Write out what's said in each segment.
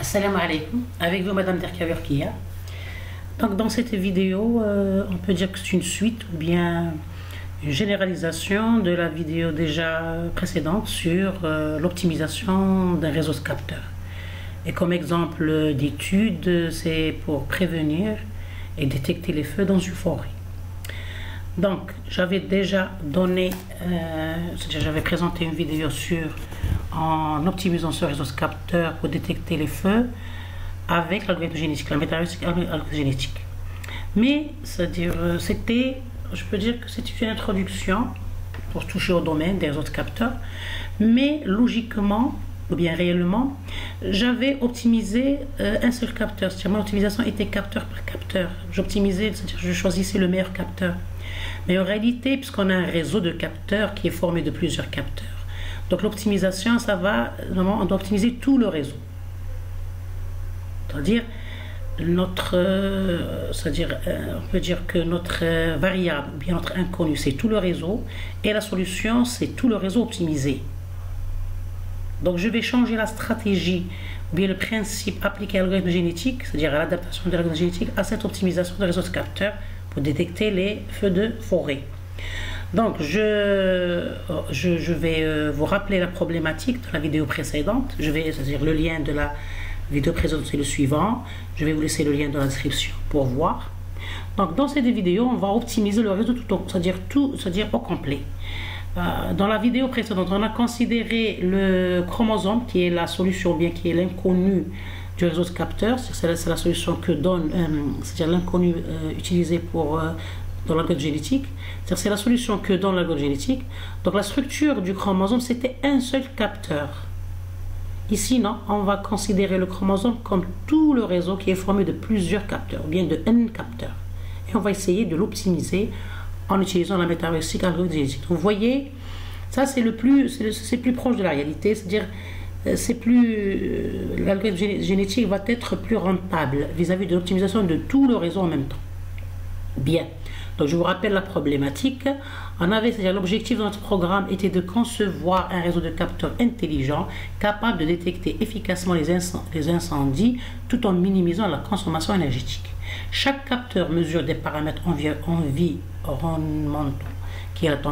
Assalamu alaikum, avec vous Madame Derkawerkia. Donc dans cette vidéo, on peut dire que c'est une suite ou bien une généralisation de la vidéo déjà précédente sur l'optimisation d'un réseau de capteurs. Et comme exemple d'étude, c'est pour prévenir et détecter les feux dans une forêt. Donc j'avais déjà donné, j'avais présenté une vidéo sur en optimisant ce réseau de capteurs pour détecter les feux avec l'algorithme génétique, la métallurgique génétique. Mais c'est-à-dire c'était, je peux dire que c'était une introduction pour toucher au domaine des réseaux de capteurs, mais logiquement ou bien réellement, j'avais optimisé un seul capteur. C'est-à-dire mon optimisation était capteur par capteur. J'optimisais, c'est-à-dire je choisissais le meilleur capteur. Mais en réalité, puisqu'on a un réseau de capteurs qui est formé de plusieurs capteurs, donc l'optimisation, ça va, on doit optimiser tout le réseau. C'est-à-dire, on peut dire que notre variable, ou bien notre inconnu, c'est tout le réseau, et la solution, c'est tout le réseau optimisé. Donc je vais changer la stratégie, ou bien le principe appliqué à l'algorithme génétique, c'est-à-dire à l'adaptation de l'algorithme génétique, à cette optimisation de réseau de capteurs pour détecter les feux de forêt. Donc je vais vous rappeler la problématique de la vidéo précédente. C'est-à-dire le lien de la vidéo précédente, c'est le suivant. Je vais vous laisser le lien dans la description pour voir. Donc dans cette vidéo, on va optimiser le réseau c'est-à-dire au complet. Dans la vidéo précédente, on a considéré le chromosome qui est la solution, bien qui est l'inconnu du réseau de capteurs. C'est la solution que donne, c'est-à-dire l'inconnu utilisé pour dans l'algorithme génétique. C'est la solution que donne l'algorithme génétique. Donc la structure du chromosome, c'était un seul capteur. Ici, non, on va considérer le chromosome comme tout le réseau qui est formé de plusieurs capteurs, ou bien de N capteurs. Et on va essayer de l'optimiser en utilisant la métallurgique algorithme génétique. Vous voyez, ça c'est plus proche de la réalité, c'est-à-dire l'algorithme génétique va être plus rentable vis-à-vis de l'optimisation de tout le réseau en même temps. Bien. Donc je vous rappelle la problématique. C'est-à-dire l'objectif de notre programme était de concevoir un réseau de capteurs intelligents capable de détecter efficacement les incendies tout en minimisant la consommation énergétique. Chaque capteur mesure des paramètres environnementaux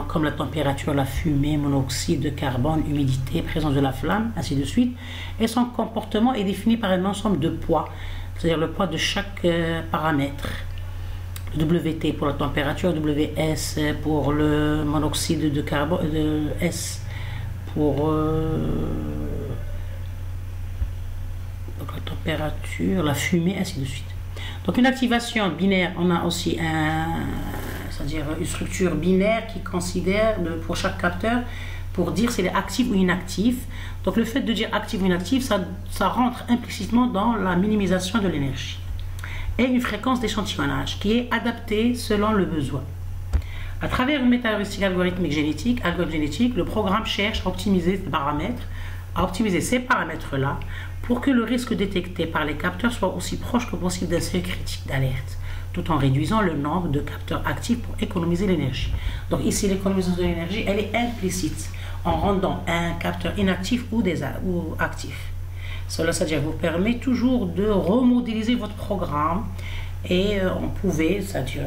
comme la température, la fumée, monoxyde de carbone, humidité, présence de la flamme, ainsi de suite. Et son comportement est défini par un ensemble de poids, c'est-à-dire le poids de chaque paramètre. WT pour la température, WS pour le monoxyde de carbone, S pour donc la température, la fumée, ainsi de suite. Donc une activation binaire, on a aussi c'est-à-dire une structure binaire qui considère pour chaque capteur pour dire s'il est actif ou inactif. Donc le fait de dire actif ou inactif, ça rentre implicitement dans la minimisation de l'énergie. Et une fréquence d'échantillonnage qui est adaptée selon le besoin. À travers une métallurgique algorithmique génétique, le programme cherche à optimiser ces paramètres-là pour que le risque détecté par les capteurs soit aussi proche que possible d'un seuil critique d'alerte, tout en réduisant le nombre de capteurs actifs pour économiser l'énergie. Donc ici, l'économisation de l'énergie, elle est implicite en rendant un capteur inactif ou actif. Cela, c'est-à-dire vous permet toujours de remodéliser votre programme et on pouvait, c'est-à-dire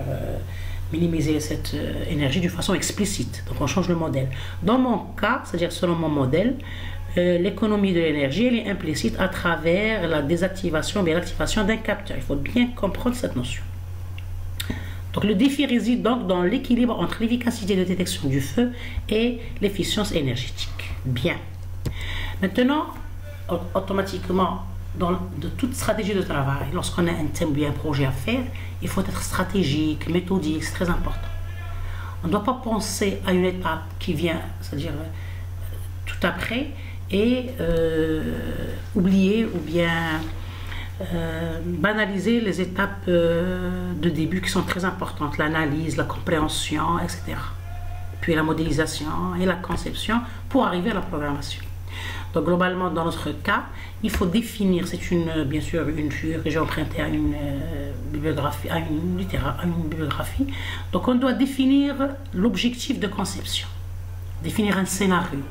minimiser cette énergie de façon explicite. Donc on change le modèle. Dans mon cas, c'est-à-dire selon mon modèle, l'économie de l'énergie elle est implicite à travers la désactivation et l'activation d'un capteur. Il faut bien comprendre cette notion. Donc le défi réside donc dans l'équilibre entre l'efficacité de détection du feu et l'efficience énergétique. Bien. Maintenant, automatiquement, de toute stratégie de travail, lorsqu'on a un thème ou un projet à faire, il faut être stratégique, méthodique, c'est très important. On ne doit pas penser à une étape qui vient, c'est-à-dire tout après, et oublier ou bien banaliser les étapes de début qui sont très importantes, l'analyse, la compréhension, etc. Puis la modélisation et la conception pour arriver à la programmation. Donc globalement, dans notre cas, il faut définir, c'est bien sûr une figure que j'ai empruntée à une bibliographie, à une bibliographie. Donc on doit définir l'objectif de conception, définir un scénario,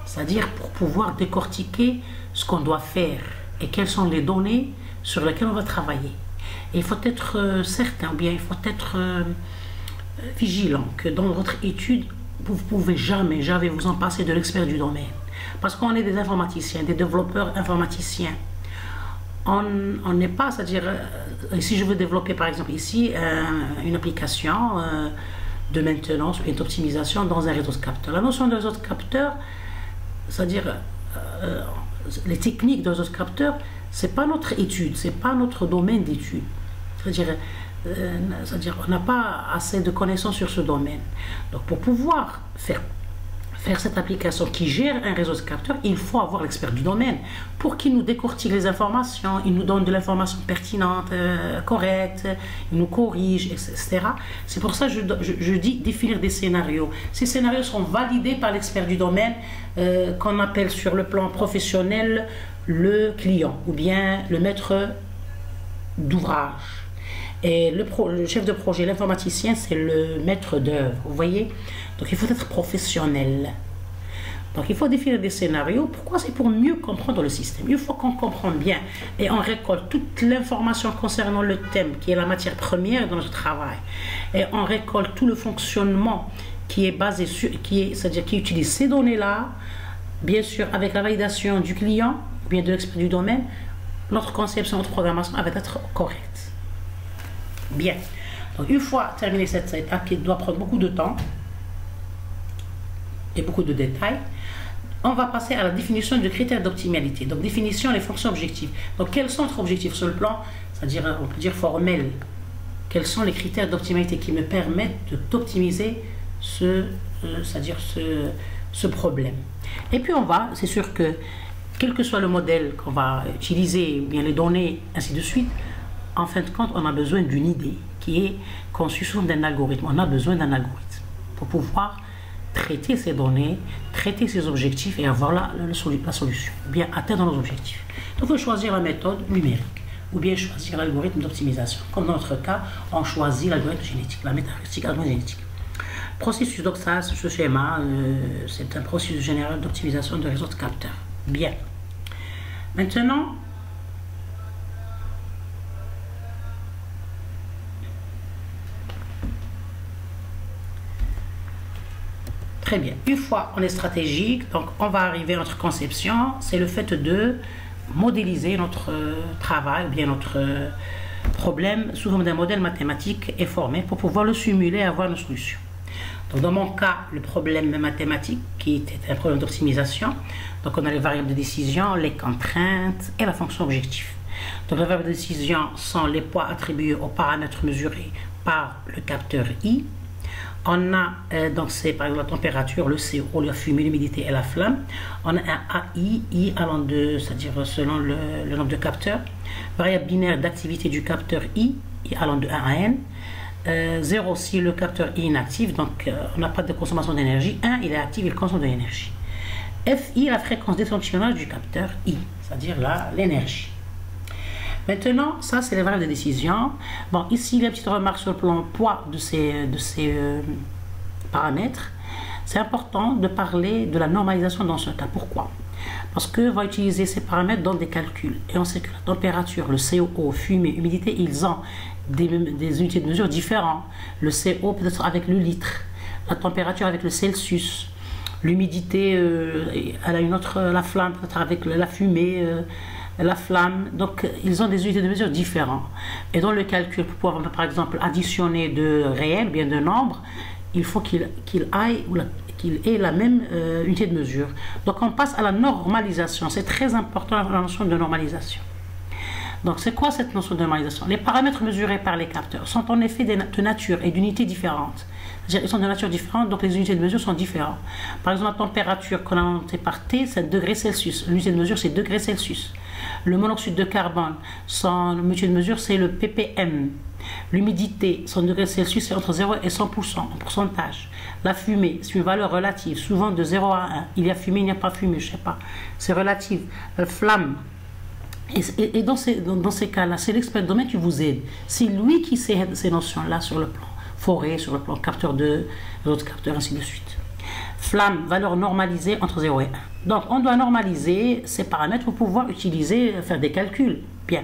c'est-à-dire pour pouvoir décortiquer ce qu'on doit faire et quelles sont les données sur lesquelles on va travailler. Et il faut être certain, ou bien il faut être vigilant que dans votre étude, vous ne pouvez jamais vous en passer de l'expert du domaine. Parce qu'on est des informaticiens, des développeurs informaticiens. On n'est pas, c'est-à-dire, si je veux développer par exemple ici une application de maintenance ou d'optimisation dans un réseau de capteurs. La notion de réseau de capteurs, c'est-à-dire les techniques de réseau de capteurs, c'est pas notre étude, c'est pas notre domaine d'étude. C'est-à-dire, on n'a pas assez de connaissances sur ce domaine. Donc, pour pouvoir faire cette application qui gère un réseau de capteurs, il faut avoir l'expert du domaine pour qu'il nous décortique les informations, il nous donne de l'information pertinente, correcte, il nous corrige, etc. C'est pour ça que je dis définir des scénarios. Ces scénarios seront validés par l'expert du domaine qu'on appelle sur le plan professionnel le client ou bien le maître d'ouvrage. Et le chef de projet, l'informaticien, c'est le maître d'œuvre, vous voyez. Donc il faut être professionnel. Donc il faut définir des scénarios. Pourquoi? C'est pour mieux comprendre le système. Une fois qu'on comprend bien et on récolte toute l'information concernant le thème, qui est la matière première de notre travail, et on récolte tout le fonctionnement qui est basé sur, c'est-à-dire qui utilise ces données-là, bien sûr avec la validation du client, ou bien de l'expert du domaine, notre conception, notre programmation va être correcte. Bien. Donc une fois terminé cette étape qui doit prendre beaucoup de temps et beaucoup de détails, on va passer à la définition de critères d'optimalité. Donc définition des fonctions objectives. Donc quels sont notre objectif sur le plan, c'est-à-dire on peut dire formel. Quels sont les critères d'optimalité qui me permettent d'optimiser ce problème. Et puis on va, c'est sûr que quel que soit le modèle qu'on va utiliser, bien les données, ainsi de suite, en fin de compte, on a besoin d'une idée qui est conçue sous forme d'un algorithme. On a besoin d'un algorithme pour pouvoir traiter ces données, traiter ces objectifs et avoir la solution, ou bien atteindre nos objectifs. Donc, il faut choisir la méthode numérique, ou bien choisir l'algorithme d'optimisation. Comme dans notre cas, on choisit l'algorithme génétique, la méta-heuristique génétique. Processus, donc ça, ce schéma, c'est un processus général d'optimisation de réseaux de capteurs. Bien. Maintenant, très bien. Une fois on est stratégique, donc on va arriver à notre conception, c'est le fait de modéliser notre travail, ou bien notre problème sous forme d'un modèle mathématique et formel pour pouvoir le simuler et avoir une solution. Donc dans mon cas, le problème mathématique qui était un problème d'optimisation, donc on a les variables de décision, les contraintes et la fonction objectif. Donc les variables de décision sont les poids attribués aux paramètres mesurés par le capteur I. On a, donc c'est par exemple la température, le CO, la fumée, l'humidité et la flamme. On a un AI, I allant de, c'est-à-dire selon le nombre de capteurs. Variable binaire d'activité du capteur I allant de 1 à N. 0 si le capteur est inactif, donc on n'a pas de consommation d'énergie. 1, il est actif, il consomme de l'énergie. FI, la fréquence d'échantillonnage du capteur I, c'est-à-dire l'énergie. Maintenant, ça c'est les variables de décision. Bon, ici, il y a une petite remarque sur le plan poids de ces paramètres. C'est important de parler de la normalisation dans ce cas. Pourquoi? Parce qu'on va utiliser ces paramètres dans des calculs. Et on sait que la température, le CO, fumée, humidité, ils ont des unités de mesure différentes. Le CO peut-être avec le litre, la température avec le Celsius, l'humidité, elle a une autre, la flamme peut-être avec la fumée, la flamme. Donc ils ont des unités de mesure différentes. Et dans le calcul, pour pouvoir par exemple additionner de réels, bien de nombres, il faut qu'il ait la même unité de mesure. Donc on passe à la normalisation. C'est très important la notion de normalisation. Donc c'est quoi cette notion de normalisation? Les paramètres mesurés par les capteurs sont en effet de nature et d'unités différentes. C'est-à-dire ils sont de nature différente, donc les unités de mesure sont différentes. Par exemple, la température qu'on a notée par T, c'est degrés Celsius. L'unité de mesure, c'est degrés Celsius. Le monoxyde de carbone, son unité de mesure, c'est le ppm. L'humidité, son degré Celsius, c'est entre 0 et 100% en pourcentage. La fumée, c'est une valeur relative, souvent de 0 à 1. Il y a fumée, il n'y a pas fumée, je ne sais pas. C'est relatif. La flamme. Et dans ces cas-là, c'est l'expert de domaine qui vous aide. C'est lui qui sait ces notions-là sur le plan forêt, sur le plan capteur de, les autres capteurs, ainsi de suite. Flamme, valeur normalisée entre 0 et 1. Donc, on doit normaliser ces paramètres pour pouvoir faire des calculs. Bien.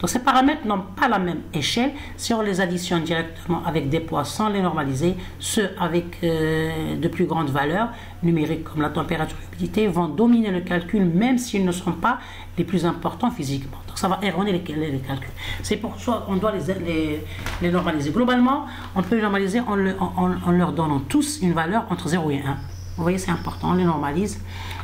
Donc, ces paramètres n'ont pas la même échelle. Si on les additionne directement avec des poids sans les normaliser, ceux avec de plus grandes valeurs numériques comme la température et l'humidité vont dominer le calcul même s'ils ne sont pas les plus importants physiquement. Donc, ça va erroner les calculs. C'est pour ça qu'on doit les normaliser. Globalement, on peut les normaliser en leur donnant tous une valeur entre 0 et 1. Vous voyez, c'est important, on les normalise.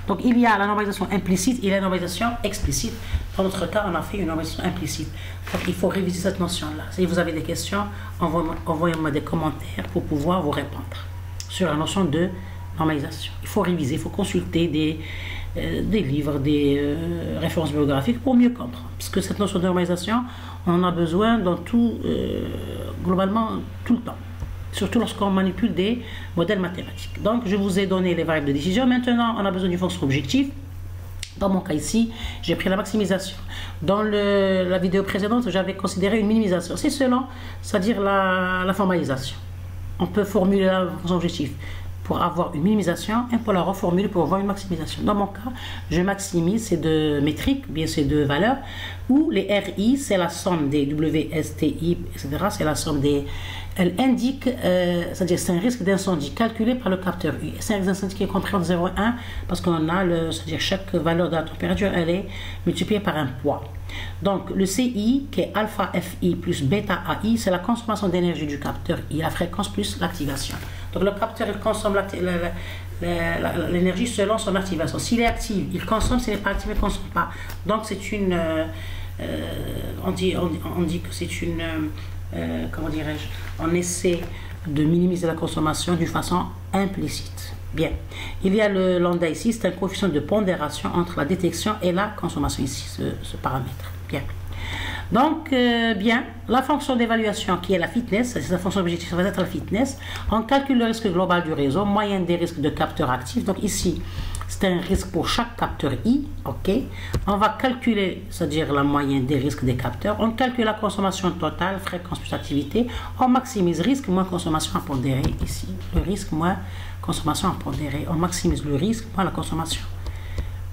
Donc, il y a la normalisation implicite et la normalisation explicite. Dans notre cas, on a fait une normalisation implicite. Donc, il faut réviser cette notion-là. Si vous avez des questions, envoyez-moi des commentaires pour pouvoir vous répondre sur la notion de normalisation. Il faut réviser, il faut consulter des livres, des références bibliographiques pour mieux comprendre. Parce que cette notion de normalisation, on en a besoin dans tout, globalement, tout le temps. Surtout lorsqu'on manipule des modèles mathématiques. Donc, je vous ai donné les variables de décision. Maintenant, on a besoin d'une fonction objective. Dans mon cas ici, j'ai pris la maximisation. Dans la vidéo précédente, j'avais considéré une minimisation. C'est selon, c'est-à-dire la formalisation. On peut formuler la fonction objective pour avoir une minimisation et pour la reformuler pour avoir une maximisation. Dans mon cas, je maximise ces deux métriques, bien ces deux valeurs, où les RI, c'est la somme des WSTI, etc. C'est la somme des... Elle indique, c'est-à-dire c'est un risque d'incendie calculé par le capteur U. C'est un risque d'incendie qui est compris entre 0 et 1 parce qu'on a, c'est-à-dire chaque valeur de la température, elle est multipliée par un poids. Donc le CI, qui est alpha FI plus bêta AI, c'est la consommation d'énergie du capteur I, la fréquence plus l'activation. Donc le capteur, il consomme l'énergie selon son activation. S'il est actif, il consomme, s'il n'est pas actif, il ne consomme pas. Donc c'est une... on dit que c'est une... comment dirais-je, on essaie de minimiser la consommation d'une façon implicite. Bien. Il y a le lambda ici, c'est un coefficient de pondération entre la détection et la consommation ici, ce paramètre. Bien. Donc, bien, la fonction d'évaluation qui est la fitness, c'est la fonction objective, ça va être la fitness. On calcule le risque global du réseau, moyenne des risques de capteurs actifs. Donc ici, c'est un risque pour chaque capteur I, ok. On va calculer, c'est-à-dire la moyenne des risques des capteurs. On calcule la consommation totale, fréquence plus activité. On maximise risque moins consommation à pondérer ici. Le risque moins consommation à pondérer. On maximise le risque moins la consommation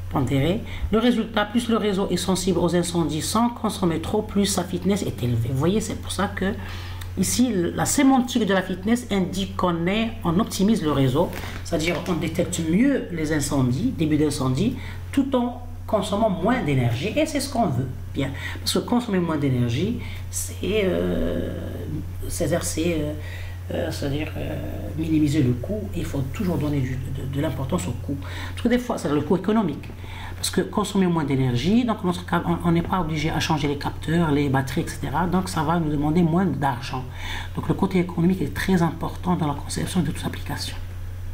pondérée. Le résultat, plus le réseau est sensible aux incendies sans consommer trop, plus sa fitness est élevée. Vous voyez, c'est pour ça que ici, la sémantique de la fitness indique on optimise le réseau, c'est-à-dire on détecte mieux les incendies, début d'incendie, tout en consommant moins d'énergie. Et c'est ce qu'on veut, bien. Parce que consommer moins d'énergie, c'est-à-dire minimiser le coût. Il faut toujours donner de l'importance au coût. Parce que des fois, c'est le coût économique. Parce que consommer moins d'énergie, donc dans notre cas, on n'est pas obligé à changer les capteurs, les batteries, etc. Donc ça va nous demander moins d'argent. Donc le côté économique est très important dans la conception de toute application.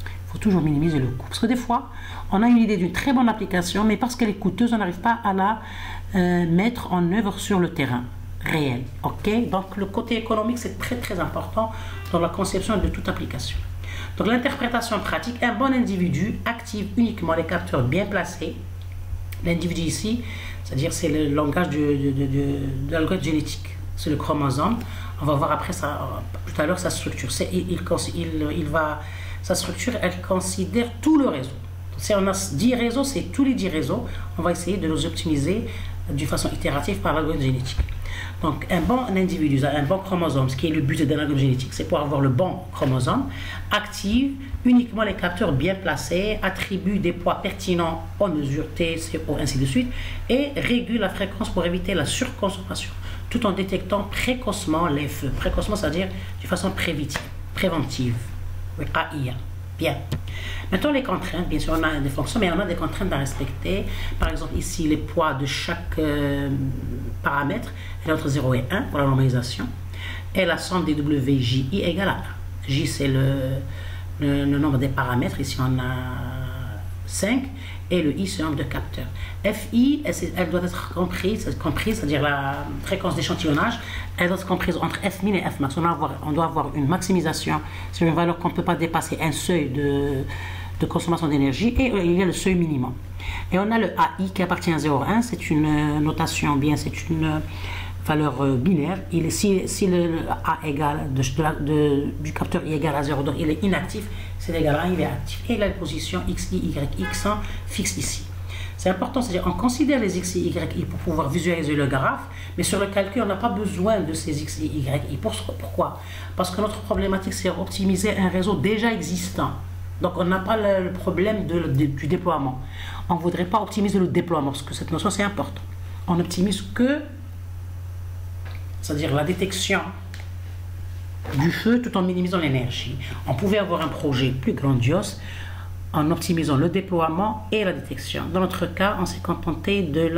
Il faut toujours minimiser le coût. Parce que des fois, on a une idée d'une très bonne application, mais parce qu'elle est coûteuse, on n'arrive pas à la mettre en œuvre sur le terrain réel. Ok, donc le côté économique, c'est très très important dans la conception de toute application. Donc l'interprétation pratique, un bon individu active uniquement les capteurs bien placés. L'individu ici, c'est-à-dire c'est le langage de l'algorithme génétique, c'est le chromosome. On va voir après ça, tout à l'heure sa structure. Sa structure, elle considère tout le réseau. Si on a 10 réseaux, c'est tous les 10 réseaux. On va essayer de les optimiser de façon itérative par l'algorithme génétique. Donc, un bon individu, un bon chromosome, ce qui est le but d'un algorithme génétique, c'est pour avoir le bon chromosome, active uniquement les capteurs bien placés, attribue des poids pertinents aux mesures T, CO, ainsi de suite, et régule la fréquence pour éviter la surconsommation, tout en détectant précocement les feux. Précocement, c'est-à-dire de façon préventive. Bien. Maintenant, les contraintes, bien sûr, on a des fonctions, mais on a des contraintes à respecter. Par exemple, ici, les poids de chaque paramètre est entre 0 et 1 pour la normalisation. Et la somme des WJI égale à 1. J, c'est le nombre des paramètres. Ici, on a 5. Et le I, c'est le nombre de capteurs. FI, elle doit être comprise, c'est-à-dire la fréquence d'échantillonnage, elle doit être comprise entre Fmin et Fmax. On doit avoir une maximisation sur une valeur qu'on ne peut pas dépasser un seuil de consommation d'énergie, et il y a le seuil minimum. Et on a le AI qui appartient à 0 à 1, c'est une notation, bien, c'est une valeur binaire. Si le A égale du capteur I égale à 0, donc il est inactif. c'est égal à 1, il est actif. Et la position X, Y, X fixe ici. C'est important, c'est-à-dire on considère les X, Y, pour pouvoir visualiser le graphe, mais sur le calcul, on n'a pas besoin de ces X, Y. Pourquoi? Parce que notre problématique, c'est optimiser un réseau déjà existant. Donc on n'a pas le problème du déploiement. On ne voudrait pas optimiser le déploiement, parce que cette notion, c'est important. On n'optimise que, c'est-à-dire la détection du feu tout en minimisant l'énergie. On pouvait avoir un projet plus grandiose en optimisant le déploiement et la détection. Dans notre cas, on s'est contenté de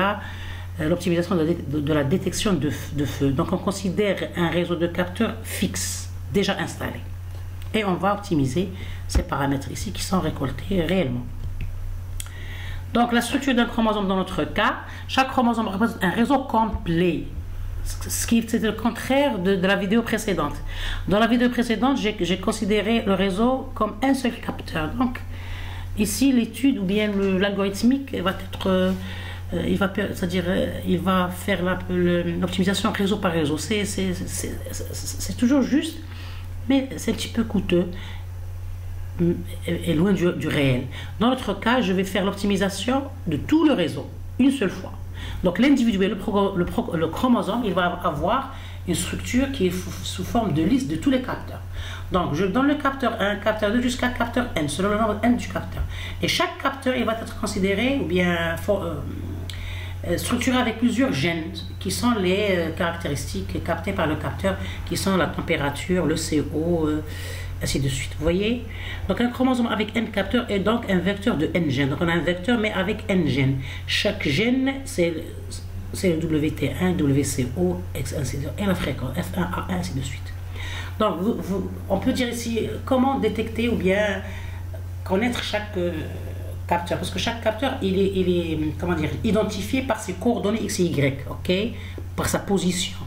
l'optimisation de la détection de feu. Donc on considère un réseau de capteurs fixe, déjà installé. Et on va optimiser ces paramètres ici qui sont récoltés réellement. Donc la structure d'un chromosome dans notre cas, chaque chromosome représente un réseau complet. Ce qui est le contraire de la vidéo précédente. Dans la vidéo précédente, j'ai considéré le réseau comme un seul capteur. Donc ici, l'étude ou bien l'algorithmique va être, il va faire l'optimisation réseau par réseau. C'est toujours juste, mais c'est un petit peu coûteux et loin du réel. Dans notre cas, je vais faire l'optimisation de tout le réseau, une seule fois. Donc l'individuel, le chromosome, il va avoir une structure qui est sous forme de liste de tous les capteurs. Donc je donne le capteur 1, capteur 2 jusqu'à capteur N, selon le nombre N du capteur. Et chaque capteur, il va être considéré ou bien structuré avec plusieurs gènes qui sont les caractéristiques captées par le capteur, qui sont la température, le CO, ainsi de suite. Vous voyez? Donc un chromosome avec N capteurs est donc un vecteur de N gènes. Donc on a un vecteur mais avec N gènes. Chaque gène, c'est le WT1, WCO, et la fréquence, F1, A1, ainsi de suite. Donc on peut dire ici comment détecter ou bien connaître chaque capteur. Parce que chaque capteur, il est comment dire, identifié par ses coordonnées X et Y, ok? Par sa position,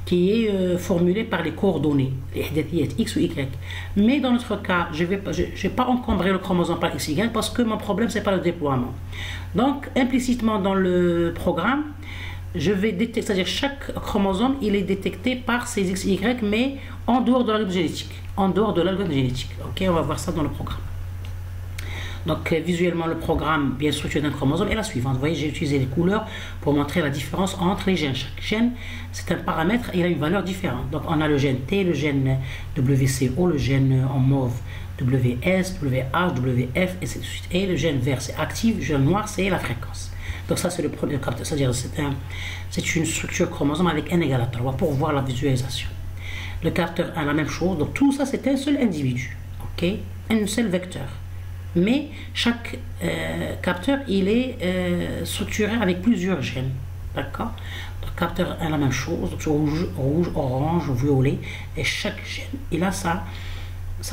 qui est formulée par les coordonnées, les X ou Y. Mais dans notre cas, je vais pas encombrer le chromosome par X, Y parce que mon problème, c'est pas le déploiement. Donc, implicitement dans le programme, je vais détecter, c'est-à-dire chaque chromosome, il est détecté par ces X, Y, mais en dehors de l'algorithme génétique. En dehors de l'algorithme génétique. Ok, on va voir ça dans le programme. Donc visuellement, le programme bien structuré d'un chromosome est la suivante. Vous voyez, j'ai utilisé les couleurs pour montrer la différence entre les gènes. Chaque gène, c'est un paramètre et il a une valeur différente. Donc on a le gène T, le gène WCO, le gène en mauve WS, WH, WF, et ainsi de suite. Et le gène vert, c'est actif, le gène noir, c'est la fréquence. Donc ça, c'est le premier capteur, c'est-à-dire c'est une structure chromosome avec n égale à 3 pour voir la visualisation. Le capteur a la même chose, donc tout ça, c'est un seul individu, ok, un seul vecteur. Mais chaque capteur, il est structuré avec plusieurs gènes, d'accord? Le capteur a la même chose, donc rouge, orange, violet, et chaque gène, il a sa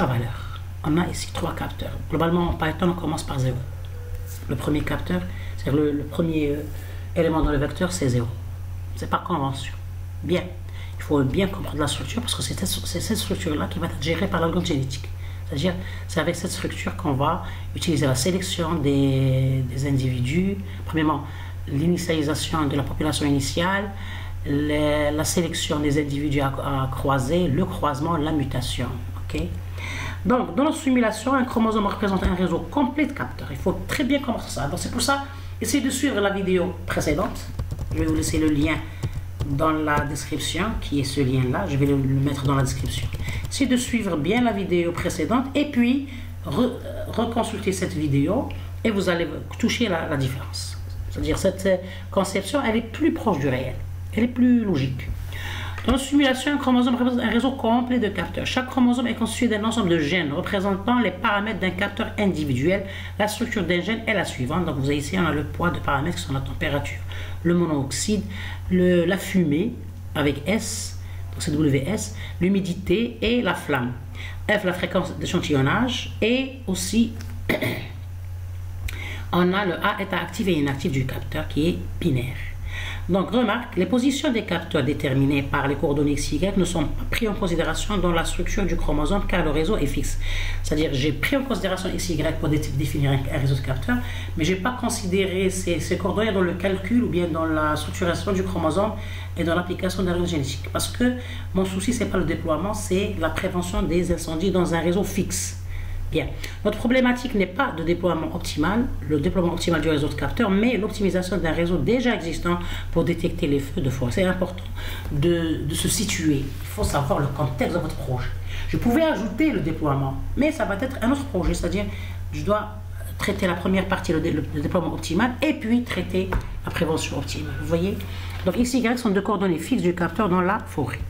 valeur. On a ici 3 capteurs. Globalement, en Python, on commence par 0. Le premier capteur, c'est-à-dire le premier élément dans le vecteur, c'est 0. C'est par convention. Bien. Il faut bien comprendre la structure parce que c'est cette structure-là qui va être gérée par l'algorithme génétique. C'est-à-dire, c'est avec cette structure qu'on va utiliser la sélection des individus. Premièrement, l'initialisation de la population initiale, la sélection des individus à croiser, le croisement, la mutation. Okay? Donc, dans notre simulation, un chromosome représente un réseau complet de capteurs. Il faut très bien comprendre ça. Donc, c'est pour ça, essayez de suivre la vidéo précédente. Je vais vous laisser le lien dans la description, qui est ce lien-là. Je vais le mettre dans la description. Essayez de suivre bien la vidéo précédente et puis reconsulter cette vidéo et vous allez toucher la différence. C'est-à-dire cette conception, elle est plus proche du réel. Elle est plus logique. Dans la simulation, un chromosome représente un réseau complet de capteurs. Chaque chromosome est constitué d'un ensemble de gènes représentant les paramètres d'un capteur individuel. La structure d'un gène est la suivante. Donc vous avez ici, on a le poids de paramètres qui sont la température, le monoxyde, la fumée avec S, donc c'est WS, l'humidité et la flamme. F, la fréquence d'échantillonnage, et aussi on a le A, état actif et inactif du capteur qui est binaire. Donc remarque, les positions des capteurs déterminées par les coordonnées XY ne sont pas prises en considération dans la structure du chromosome car le réseau est fixe. C'est-à-dire j'ai pris en considération XY pour définir un réseau de capteurs, mais je n'ai pas considéré ces coordonnées dans le calcul ou bien dans la structuration du chromosome et dans l'application de l'algorithme génétique. Parce que mon souci, ce n'est pas le déploiement, c'est la prévention des incendies dans un réseau fixe. Bien, notre problématique n'est pas de déploiement optimal, le déploiement optimal du réseau de capteurs, mais l'optimisation d'un réseau déjà existant pour détecter les feux de forêt. C'est important de se situer. Il faut savoir le contexte de votre projet. Je pouvais ajouter le déploiement, mais ça va être un autre projet, c'est-à-dire je dois traiter la première partie, le déploiement optimal, et puis traiter la prévention optimale. Vous voyez? Donc X et Y sont deux coordonnées fixes du capteur dans la forêt.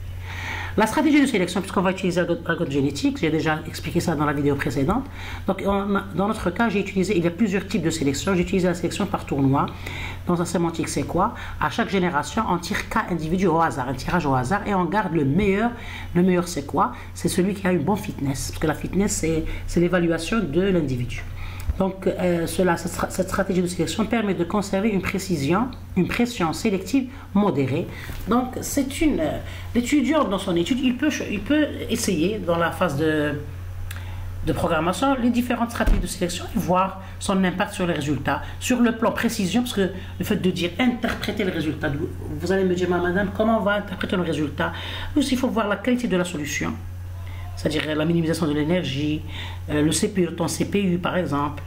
La stratégie de sélection, puisqu'on va utiliser l'algorithme génétique, j'ai déjà expliqué ça dans la vidéo précédente. Donc, dans notre cas, il y a plusieurs types de sélection. J'ai utilisé la sélection par tournoi. Dans un sémantique, c'est quoi? À chaque génération, on tire K individus au hasard, un tirage au hasard, et on garde le meilleur. Le meilleur, c'est quoi? C'est celui qui a une bonne fitness, parce que la fitness, c'est l'évaluation de l'individu. Donc, cette stratégie de sélection permet de conserver une pression sélective modérée. Donc, l'étudiant dans son étude, il peut essayer dans la phase de programmation les différentes stratégies de sélection et voir son impact sur les résultats. Sur le plan précision, parce que le fait de dire interpréter le résultat, vous allez me dire, madame, comment on va interpréter le résultat? Il faut voir la qualité de la solution, c'est-à-dire la minimisation de l'énergie, le CPU, le temps CPU par exemple,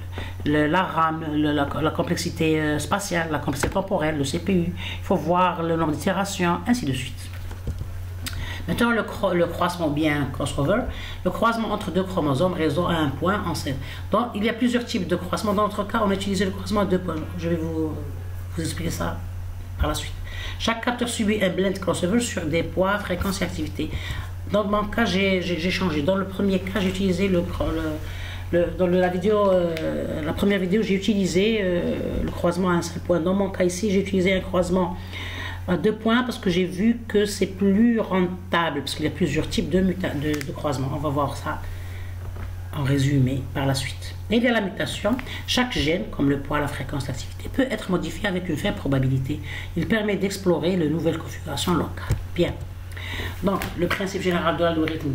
la RAM, la complexité spatiale, la complexité temporelle, le CPU. Il faut voir le nombre d'itérations, ainsi de suite. Maintenant, le croisement bien crossover, le croisement entre deux chromosomes résout à un point en scène. Donc, il y a plusieurs types de croisement. Dans notre cas, on a utilisé le croisement à deux points. Je vais vous expliquer ça par la suite. Chaque capteur subit un blend crossover sur des poids, fréquences et activités. Dans mon cas, j'ai changé. Dans le premier cas, j'ai utilisé dans la première vidéo, j'ai utilisé le croisement à un seul point. Dans mon cas ici, j'ai utilisé un croisement à deux points parce que j'ai vu que c'est plus rentable, parce qu'il y a plusieurs types de croisements. On va voir ça en résumé par la suite. Et il y a la mutation. Chaque gène, comme le poids, la fréquence, l'activité, peut être modifié avec une faible probabilité. Il permet d'explorer de nouvelles configurations locales. Bien. Donc, le principe général de l'algorithme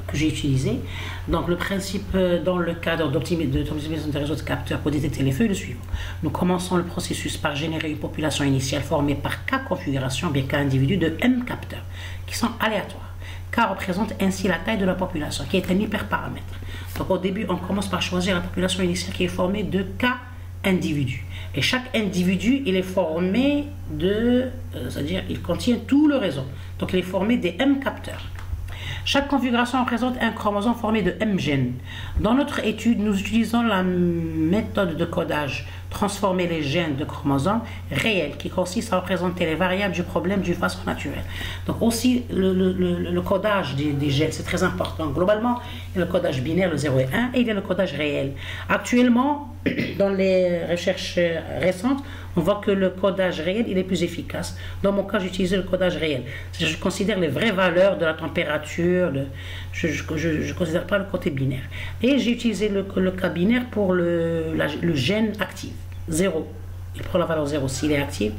que j'ai utilisé, donc le principe dans le cadre d'optimisation des réseaux de capteurs pour détecter les feux est le suivant. Nous commençons le processus par générer une population initiale formée par K configurations, bien K individus de M capteurs, qui sont aléatoires. K représente ainsi la taille de la population, qui est un hyperparamètre. Donc, au début, on commence par choisir la population initiale qui est formée de K individus. Et chaque individu, il est formé c'est-à-dire, il contient tout le réseau. Donc, il est formé des M capteurs. Chaque configuration représente un chromosome formé de M gènes. Dans notre étude, nous utilisons la méthode de codage, transformer les gènes de chromosomes réels, qui consiste à représenter les variables du problème d'une façon naturelle. Donc aussi, le codage des gènes, c'est très important. Globalement, il y a le codage binaire, le 0 et 1, et il y a le codage réel. Actuellement, dans les recherches récentes, on voit que le codage réel, il est plus efficace. Dans mon cas, j'ai utilisé le codage réel. Je considère les vraies valeurs de la température, je ne considère pas le côté binaire. Et j'ai utilisé le cas binaire pour le gène actif, 0. Il prend la valeur 0 s'il est actif,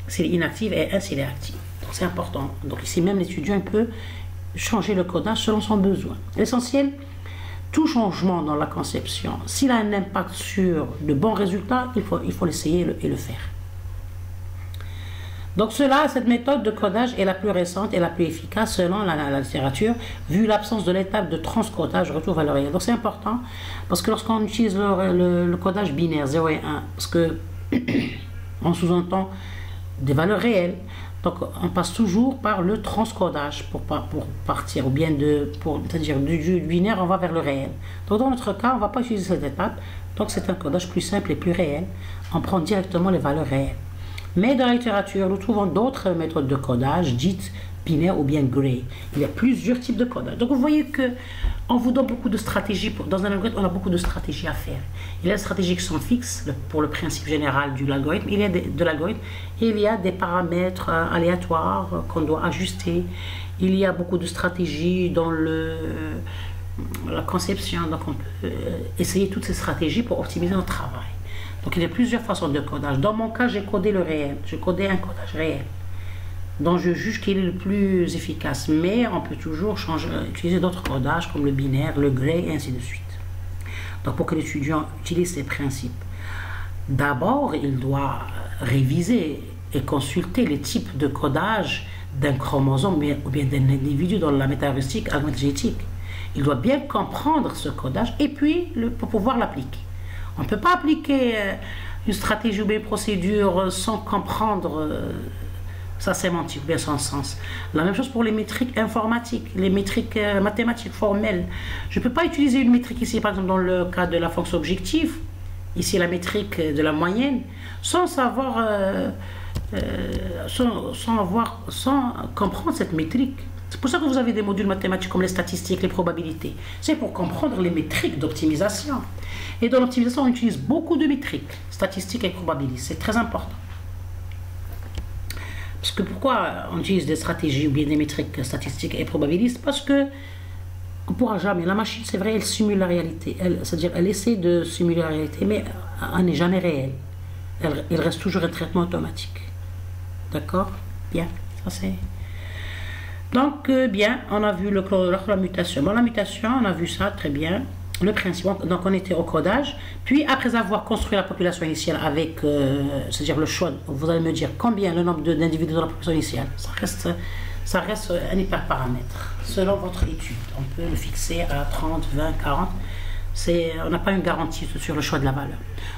s'il est inactif, et 1 s'il est actif. Donc c'est important. Donc ici, même l'étudiant peut changer le codage selon son besoin. L'essentiel, tout changement dans la conception, s'il a un impact sur de bons résultats, il faut l'essayer et le faire. Donc cette méthode de codage est la plus récente et la plus efficace selon la littérature, vu l'absence de l'étape de transcodage, retour valeur réelle. Donc c'est important, parce que lorsqu'on utilise le codage binaire 0 et 1, parce que on sous-entend des valeurs réelles, donc on passe toujours par le transcodage pour partir, ou bien c'est-à-dire du binaire, on va vers le réel. Donc dans notre cas, on ne va pas utiliser cette étape, donc c'est un codage plus simple et plus réel. On prend directement les valeurs réelles. Mais dans la littérature, nous trouvons d'autres méthodes de codage dites binaire ou bien gray. Il y a plusieurs types de codage. Donc vous voyez que on vous donne beaucoup de stratégies. Dans un algorithme, on a beaucoup de stratégies à faire. Il y a des stratégies qui sont fixes pour le principe général de l'algorithme. Il y a il y a des paramètres aléatoires qu'on doit ajuster. Il y a beaucoup de stratégies dans la conception. Donc on peut essayer toutes ces stratégies pour optimiser notre travail. Donc il y a plusieurs façons de codage. Dans mon cas, j'ai codé le réel. J'ai codé un codage réel, dont je juge qu'il est le plus efficace. Mais on peut toujours utiliser d'autres codages comme le binaire, le gray, et ainsi de suite. Donc pour que l'étudiant utilise ces principes, d'abord il doit réviser et consulter les types de codage d'un chromosome ou bien d'un individu dans la métaheuristique, génétique. Il doit bien comprendre ce codage et puis pour pouvoir l'appliquer. On ne peut pas appliquer une stratégie ou une procédure sans comprendre sa sémantique ou bien son sens. La même chose pour les métriques informatiques, les métriques mathématiques formelles. Je ne peux pas utiliser une métrique ici, par exemple dans le cas de la fonction objectif, ici la métrique de la moyenne, sans savoir, sans comprendre cette métrique. C'est pour ça que vous avez des modules mathématiques comme les statistiques, les probabilités. C'est pour comprendre les métriques d'optimisation. Et dans l'optimisation, on utilise beaucoup de métriques, statistiques et probabilistes. C'est très important. Parce que pourquoi on utilise des stratégies ou bien des métriques statistiques et probabilistes? Parce que on ne pourra jamais. La machine, c'est vrai, elle simule la réalité. C'est-à-dire, elle essaie de simuler la réalité, mais elle n'est jamais réelle. Elle reste toujours un traitement automatique. D'accord? Bien. Ça, c'est... Donc, bien, on a vu la mutation. Bon, la mutation, on a vu ça, très bien. Le principe, donc on était au codage. Puis, après avoir construit la population initiale avec, c'est-à-dire le choix, vous allez me dire combien le nombre d'individus dans la population initiale. Ça reste un hyperparamètre, selon votre étude. On peut le fixer à 30, 20, 40. On n'a pas une garantie sur le choix de la valeur.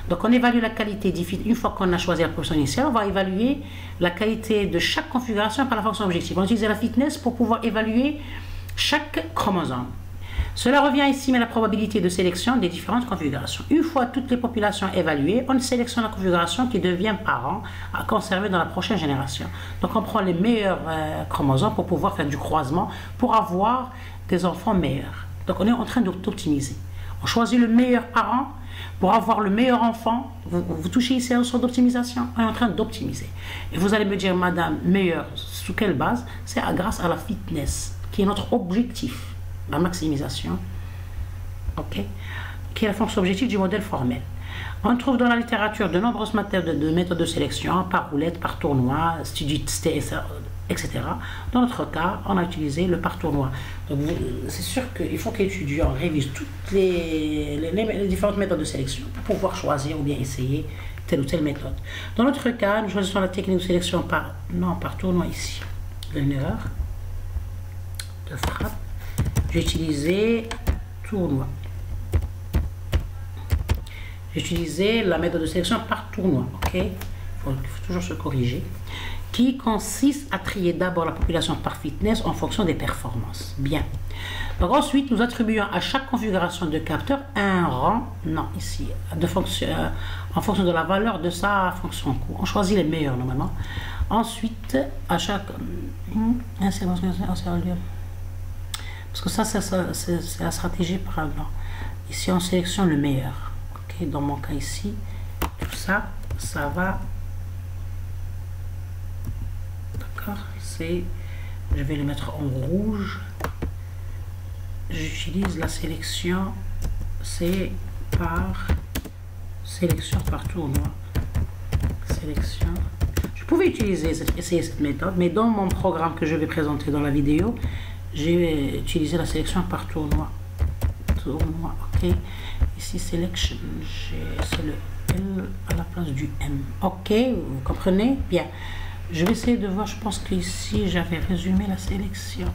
Donc, on évalue la qualité une fois qu'on a choisi la population initiale, on va évaluer la qualité de chaque configuration par la fonction objective. On utilise la fitness pour pouvoir évaluer chaque chromosome. Cela revient à estimer la probabilité de sélection des différentes configurations. Une fois toutes les populations évaluées, on sélectionne la configuration qui devient parent à conserver dans la prochaine génération. Donc, on prend les meilleurs chromosomes pour pouvoir faire du croisement, pour avoir des enfants meilleurs. Donc, on est en train d'optimiser. On choisit le meilleur parent pour avoir le meilleur enfant. Vous touchez ici à une d'optimisation. On est en train d'optimiser. Et vous allez me dire, madame, meilleur, sous quelle base? C'est grâce à la fitness, qui est notre objectif, la maximisation, ok, qui est la fonction objective du modèle formel. On trouve dans la littérature de nombreuses méthodes de sélection, par roulette, par tournoi, etc. Dans notre cas, on a utilisé le par tournoi. Donc, c'est sûr qu'il faut que l'étudiant révise toutes les différentes méthodes de sélection pour pouvoir choisir ou bien essayer telle ou telle méthode. Dans notre cas, nous choisissons la technique de sélection par tournoi ici. Une erreur de frappe. J'ai utilisé tournoi. J'ai utilisé la méthode de sélection par tournoi. Ok, il faut toujours se corriger. Qui consiste à trier d'abord la population par fitness en fonction des performances. Bien. Donc ensuite, nous attribuons à chaque configuration de capteur un rang, en fonction de la valeur de sa fonction coût. On choisit les meilleurs normalement. Ensuite, à chaque... Parce que ça, c'est la stratégie par exemple. Ici, on sélectionne le meilleur. Ok, dans mon cas ici, tout ça, ça va... Je vais le mettre en rouge. J'utilise la sélection, c'est sélection par tournoi. Sélection. Je pouvais essayer cette méthode, mais dans mon programme que je vais présenter dans la vidéo, j'ai utilisé la sélection par tournoi. Tournoi, ok. Ici, selection, c'est le L à la place du M. Ok, vous comprenez? Bien. Je vais essayer de voir, je pense qu'ici j'avais résumé la sélection.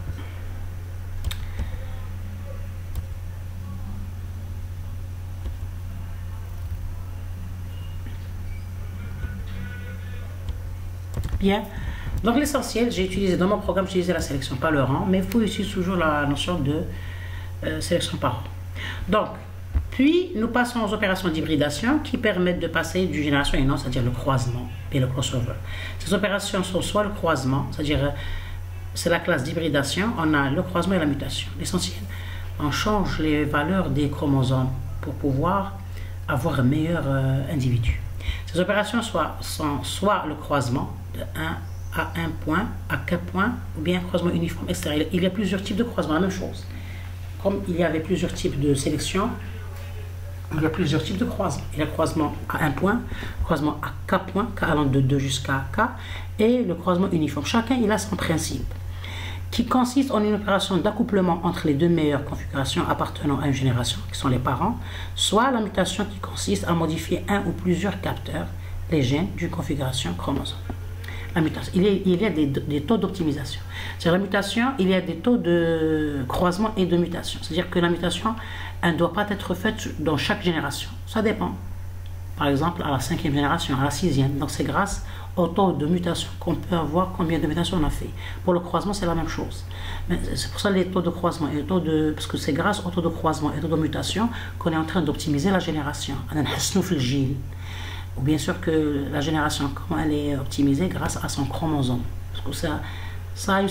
Bien. Donc l'essentiel, j'ai utilisé dans mon programme, j'ai utilisé la sélection par le rang, mais il faut utiliser toujours la notion de sélection par rang. Donc, puis nous passons aux opérations d'hybridation qui permettent de passer d'une génération à une autre, c'est-à-dire le croisement et le crossover. Ces opérations sont soit le croisement, c'est-à-dire c'est la classe d'hybridation, on a le croisement et la mutation. L'essentiel, on change les valeurs des chromosomes pour pouvoir avoir un meilleur individu. Ces opérations sont soit le croisement de 1 à 1 point, à 4 points, ou bien un croisement uniforme, etc. Il y a plusieurs types de croisement, la même chose. Comme il y avait plusieurs types de sélection, il y a plusieurs types de croisements. Il y a le croisement à 1 point, le croisement à K points, K allant de 2 jusqu'à K, et le croisement uniforme. Chacun, il a son principe, qui consiste en une opération d'accouplement entre les deux meilleures configurations appartenant à une génération, qui sont les parents, soit la mutation qui consiste à modifier un ou plusieurs capteurs, les gènes d'une configuration chromosome. la mutation. Il y a des taux d'optimisation. C'est la mutation, il y a des taux de croisement et de mutation. C'est-à-dire que la mutation, elle ne doit pas être faite dans chaque génération. Ça dépend. Par exemple, à la 5e génération, à la 6e. Donc c'est grâce au taux de mutation qu'on peut avoir combien de mutations on a fait. Pour le croisement, c'est la même chose. C'est pour ça les taux de croisement et parce que c'est grâce au taux de croisement et au taux de mutation qu'on est en train d'optimiser la génération. Ou bien sûr que la génération, comment elle est optimisée grâce à son chromosome. Parce que ça a une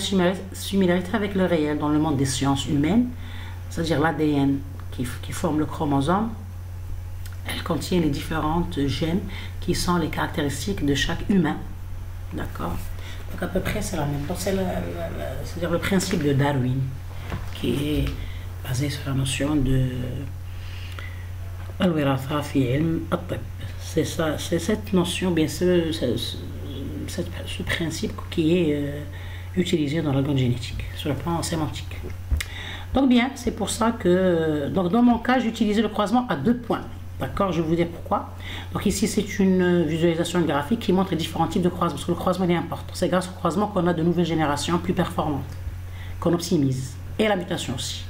similarité avec le réel dans le monde des sciences humaines, c'est-à-dire l'ADN qui forme le chromosome. Elle contient les différentes gènes qui sont les caractéristiques de chaque humain. D'accord? Donc à peu près c'est la même. Donc c'est-à-dire le principe de Darwin qui est basé sur la notion de al-wiratha fi ilm at-tibb. C'est ça, c'est cette notion, bien sûr, ce principe qui est utilisé dans la génétique, sur le plan sémantique. Donc bien, c'est pour ça que, donc dans mon cas, j'ai utilisé le croisement à 2 points. D'accord, je vais vous dire pourquoi. Donc ici, c'est une visualisation graphique qui montre les différents types de croisement, parce que le croisement est important. C'est grâce au croisement qu'on a de nouvelles générations plus performantes, qu'on optimise, et la mutation aussi.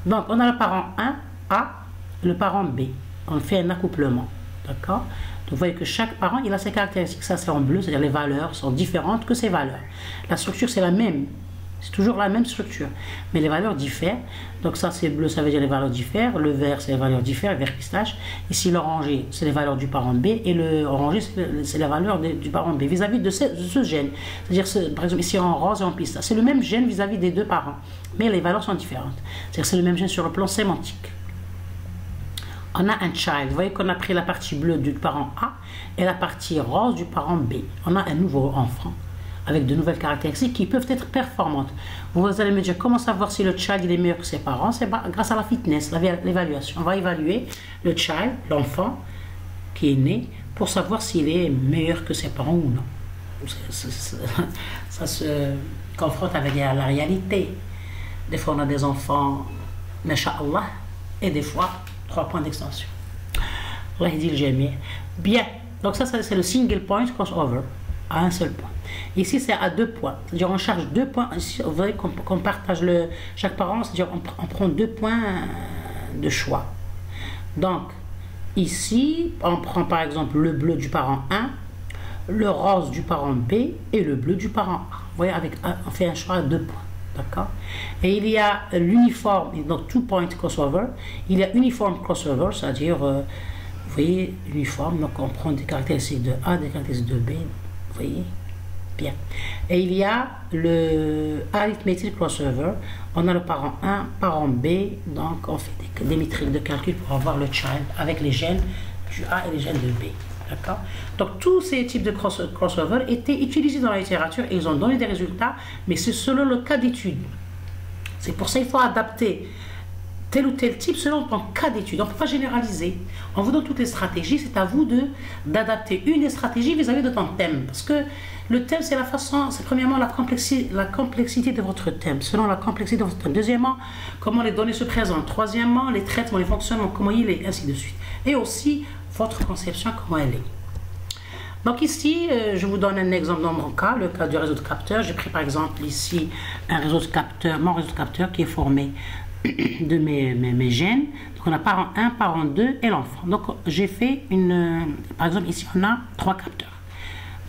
Donc, on a le parent 1, A, le parent B. On fait un accouplement. D'accord? Donc, vous voyez que chaque parent, il a ses caractéristiques. Ça, c'est en bleu, c'est-à-dire les valeurs sont différentes que ses valeurs. La structure, c'est la même. C'est toujours la même structure. Mais les valeurs diffèrent. Donc, ça, c'est bleu, ça veut dire les valeurs diffèrent. Le vert, c'est les valeurs diffèrent, vert pistache. Ici, l'orangé, c'est les valeurs du parent B. Et le orangé, c'est la valeur du parent B vis-à-vis de ce gène. C'est-à-dire, par exemple, ici, en rose et en pistache. C'est le même gène vis-à-vis des deux parents. Mais les valeurs sont différentes. C'est-à-dire, c'est le même gène sur le plan sémantique. On a un child, vous voyez qu'on a pris la partie bleue du parent A et la partie rose du parent B. On a un nouveau enfant avec de nouvelles caractéristiques qui peuvent être performantes. Vous allez me dire comment savoir si le child il est meilleur que ses parents. C'est grâce à la fitness, l'évaluation. On va évaluer le child, l'enfant qui est né, pour savoir s'il est meilleur que ses parents ou non. Ça se confronte avec la réalité. Des fois on a des enfants, masha'Allah, et des fois 3 points d'extension. Allah dit le jamais. Bien. Donc ça c'est le single point crossover à un seul point. Ici c'est à 2 points. C'est-à-dire on charge 2 points. Ici, vous voyez qu'on partage chaque parent. C'est-à-dire on prend 2 points de choix. Donc ici on prend par exemple le bleu du parent 1, le rose du parent B et le bleu du parent A. Vous voyez, on fait un choix à 2 points. D'accord? Et il y a l'uniforme, donc 2 point crossover. Il y a uniform crossover, c'est-à-dire, vous voyez, uniforme, donc on prend des caractéristiques de A, des caractéristiques de B, vous voyez? Bien. Et il y a le arithmetic crossover. On a le parent 1, parent B, donc on fait des métriques de calcul pour avoir le child avec les gènes du A et les gènes de B. D'accord? Donc tous ces types de crossover étaient utilisés dans la littérature et ils ont donné des résultats, mais c'est selon le cas d'étude. C'est pour ça qu'il faut adapter tel ou tel type selon ton cas d'étude. On ne peut pas généraliser. On vous donne toutes les stratégies, c'est à vous d'adapter une des stratégies vis-à-vis de ton thème. Parce que le thème, c'est la façon, c'est premièrement la complexité de votre thème, selon la complexité de votre thème. Deuxièmement, comment les données se présentent. Troisièmement, les traitements, les fonctionnements, comment il est, ainsi de suite. Et aussi, votre conception, comment elle est. Donc ici, je vous donne un exemple dans mon cas, le cas du réseau de capteurs. J'ai pris par exemple ici un réseau de capteurs, mon réseau de capteurs qui est formé de mes gènes. Donc on a parent 1, parent 2 et l'enfant. Donc j'ai fait par exemple ici on a 3 capteurs.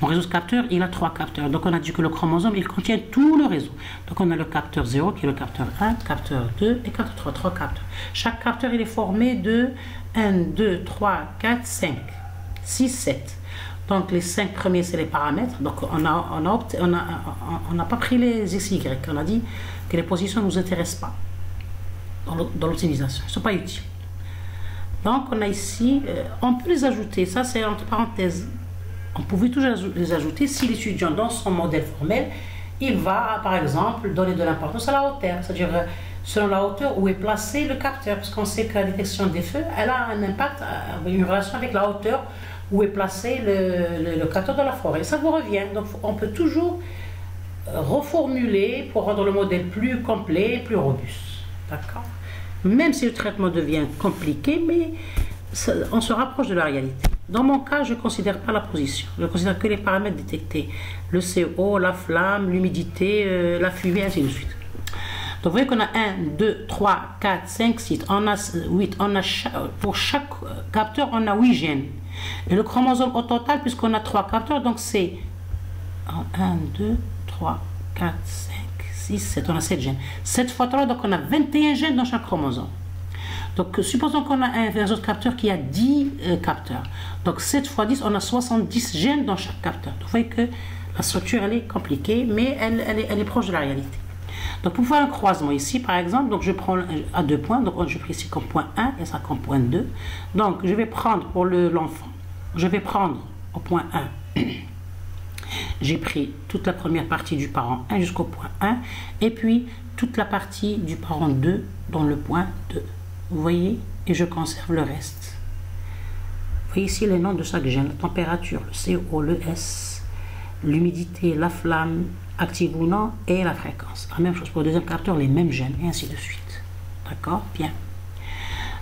Mon réseau de capteurs, il a 3 capteurs. Donc on a dit que le chromosome, il contient tout le réseau. Donc on a le capteur 0 qui est le capteur 1, capteur 2 et capteur 3, 3 capteurs. Chaque capteur, il est formé de 1, 2, 3, 4, 5, 6, 7. Donc les 5 premiers, c'est les paramètres. Donc on n'a pas pris les x, y. On a dit que les positions ne nous intéressent pas dans l'optimisation. Ils ne sont pas utiles. Donc on a ici, on peut les ajouter. Ça c'est entre parenthèses. On pouvait toujours les ajouter si l'étudiant dans son modèle formel, il va par exemple donner de l'importance à la hauteur. C'est-à-dire selon la hauteur où est placé le capteur. Parce qu'on sait que la détection des feux, elle a un impact, une relation avec la hauteur où est placé le capteur de la forêt. Ça vous revient. Donc on peut toujours reformuler pour rendre le modèle plus complet, plus robuste. D'accord? Même si le traitement devient compliqué, mais on se rapproche de la réalité. Dans mon cas, je ne considère pas la position. Je considère que les paramètres détectés. Le CO, la flamme, l'humidité, la fumée, ainsi de suite. Donc, vous voyez qu'on a 1, 2, 3, 4, 5, 6. On a 8. Pour chaque capteur, on a 8 gènes. Et le chromosome au total, puisqu'on a 3 capteurs, donc c'est 1, 2, 3, 4, 5, 6, 7. On a 7 gènes. 7 fois 3, donc on a 21 gènes dans chaque chromosome. Donc, supposons qu'on a un réseau de capteurs qui a 10 capteurs. Donc, 7 fois 10, on a 70 gènes dans chaque capteur. Donc, vous voyez que la structure, elle est compliquée, mais elle est proche de la réalité. Donc, pour faire un croisement ici, par exemple, donc je prends à 2 points. Donc, je prends ici comme point 1 et ça comme point 2. Donc, je vais prendre pour l'enfant, je vais prendre au point 1. J'ai pris toute la première partie du parent 1 jusqu'au point 1. Et puis, toute la partie du parent 2 dans le point 2. Vous voyez? Et je conserve le reste. Vous voyez ici les noms de chaque gène. La température, le CO, le S, l'humidité, la flamme, active ou non, et la fréquence. La même chose pour le deuxième capteur, les mêmes gènes, et ainsi de suite. D'accord? Bien.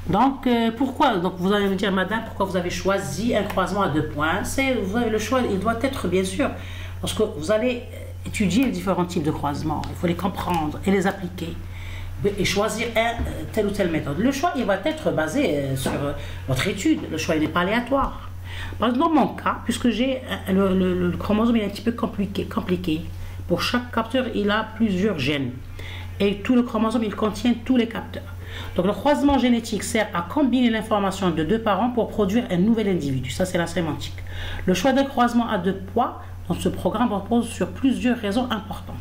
Donc, pourquoi? Donc, vous allez me dire, madame, pourquoi vous avez choisi un croisement à 2 points? Vous avez le choix, il doit être, bien sûr, parce que vous allez étudier les différents types de croisements. Il faut les comprendre et les appliquer. Et choisir telle ou telle méthode. Le choix, il va être basé sur votre étude. Le choix, il n'est pas aléatoire. Par exemple, dans mon cas, puisque j'ai le chromosome est un petit peu compliqué. Pour chaque capteur, il a plusieurs gènes. Et tout le chromosome, il contient tous les capteurs. Donc, le croisement génétique sert à combiner l'information de 2 parents pour produire un nouvel individu. Ça, c'est la sémantique. Le choix d'un croisement à 2 poids dans ce programme repose sur plusieurs raisons importantes.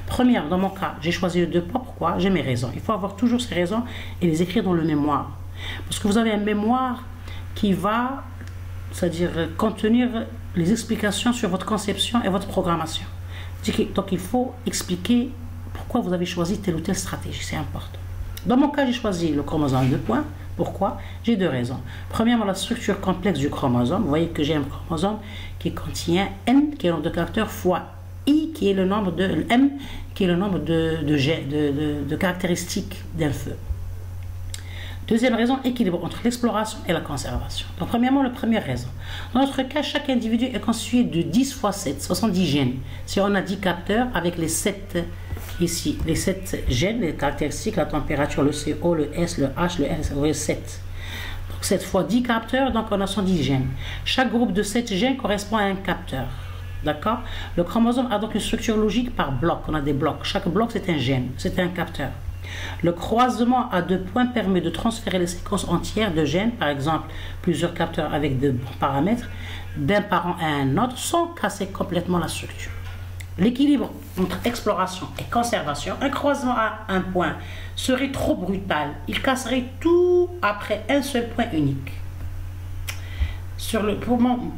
Première, dans mon cas, j'ai choisi le 2 poids. Pourquoi? J'ai mes raisons. Il faut avoir toujours ces raisons et les écrire dans le mémoire. Parce que vous avez un mémoire qui va, c'est-à-dire contenir les explications sur votre conception et votre programmation. Donc, il faut expliquer pourquoi vous avez choisi telle ou telle stratégie. C'est important. Dans mon cas, j'ai choisi le chromosome à 2 points. Pourquoi? J'ai 2 raisons. Premièrement, la structure complexe du chromosome. Vous voyez que j'ai un chromosome qui contient N, qui est le nombre de capteurs, fois I, qui est le nombre de M, qui est le nombre de caractéristiques d'un feu. Deuxième raison, équilibre entre l'exploration et la conservation. Donc, premièrement, la première raison. Dans notre cas, chaque individu est constitué de 10 fois 7, 70 gènes. Si on a 10 capteurs avec les 7 ici, les 7 gènes, les caractéristiques, la température, le CO, le S, le H, le R, vous voyez 7. Donc 7 fois 10 capteurs, donc on a 110 gènes. Chaque groupe de 7 gènes correspond à un capteur. D'accord? Le chromosome a donc une structure logique par bloc. On a des blocs. Chaque bloc, c'est un gène, c'est un capteur. Le croisement à 2 points permet de transférer les séquences entières de gènes, par exemple plusieurs capteurs avec de bons paramètres, d'un parent à un autre, sans casser complètement la structure. L'équilibre entre exploration et conservation, un croisement à un point serait trop brutal. Il casserait tout après un seul point unique.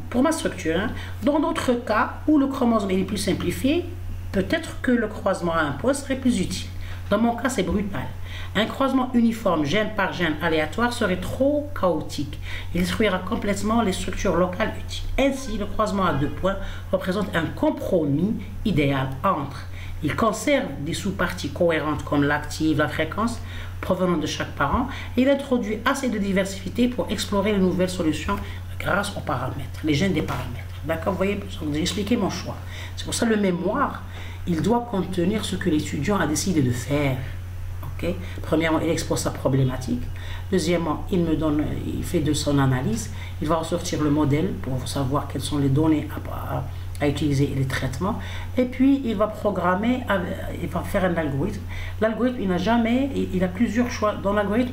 Pour ma structure, hein, dans d'autres cas où le chromosome est plus simplifié, peut-être que le croisement à un point serait plus utile. Dans mon cas, c'est brutal. Un croisement uniforme, gène par gène aléatoire, serait trop chaotique. Il détruira complètement les structures locales utiles. Ainsi, le croisement à 2 points représente un compromis idéal entre. Il conserve des sous-parties cohérentes comme l'active, la fréquence, provenant de chaque parent, et il introduit assez de diversité pour explorer les nouvelles solutions grâce aux paramètres, les gènes des paramètres. D'accord? Vous voyez, j'ai expliqué mon choix. C'est pour ça que le mémoire, il doit contenir ce que l'étudiant a décidé de faire. Okay? Premièrement, il expose sa problématique. Deuxièmement, il fait de son analyse. Il va ressortir le modèle pour savoir quelles sont les données à utiliser et les traitements. Et puis, il va programmer, il va faire un algorithme. L'algorithme, il a plusieurs choix. Dans l'algorithme,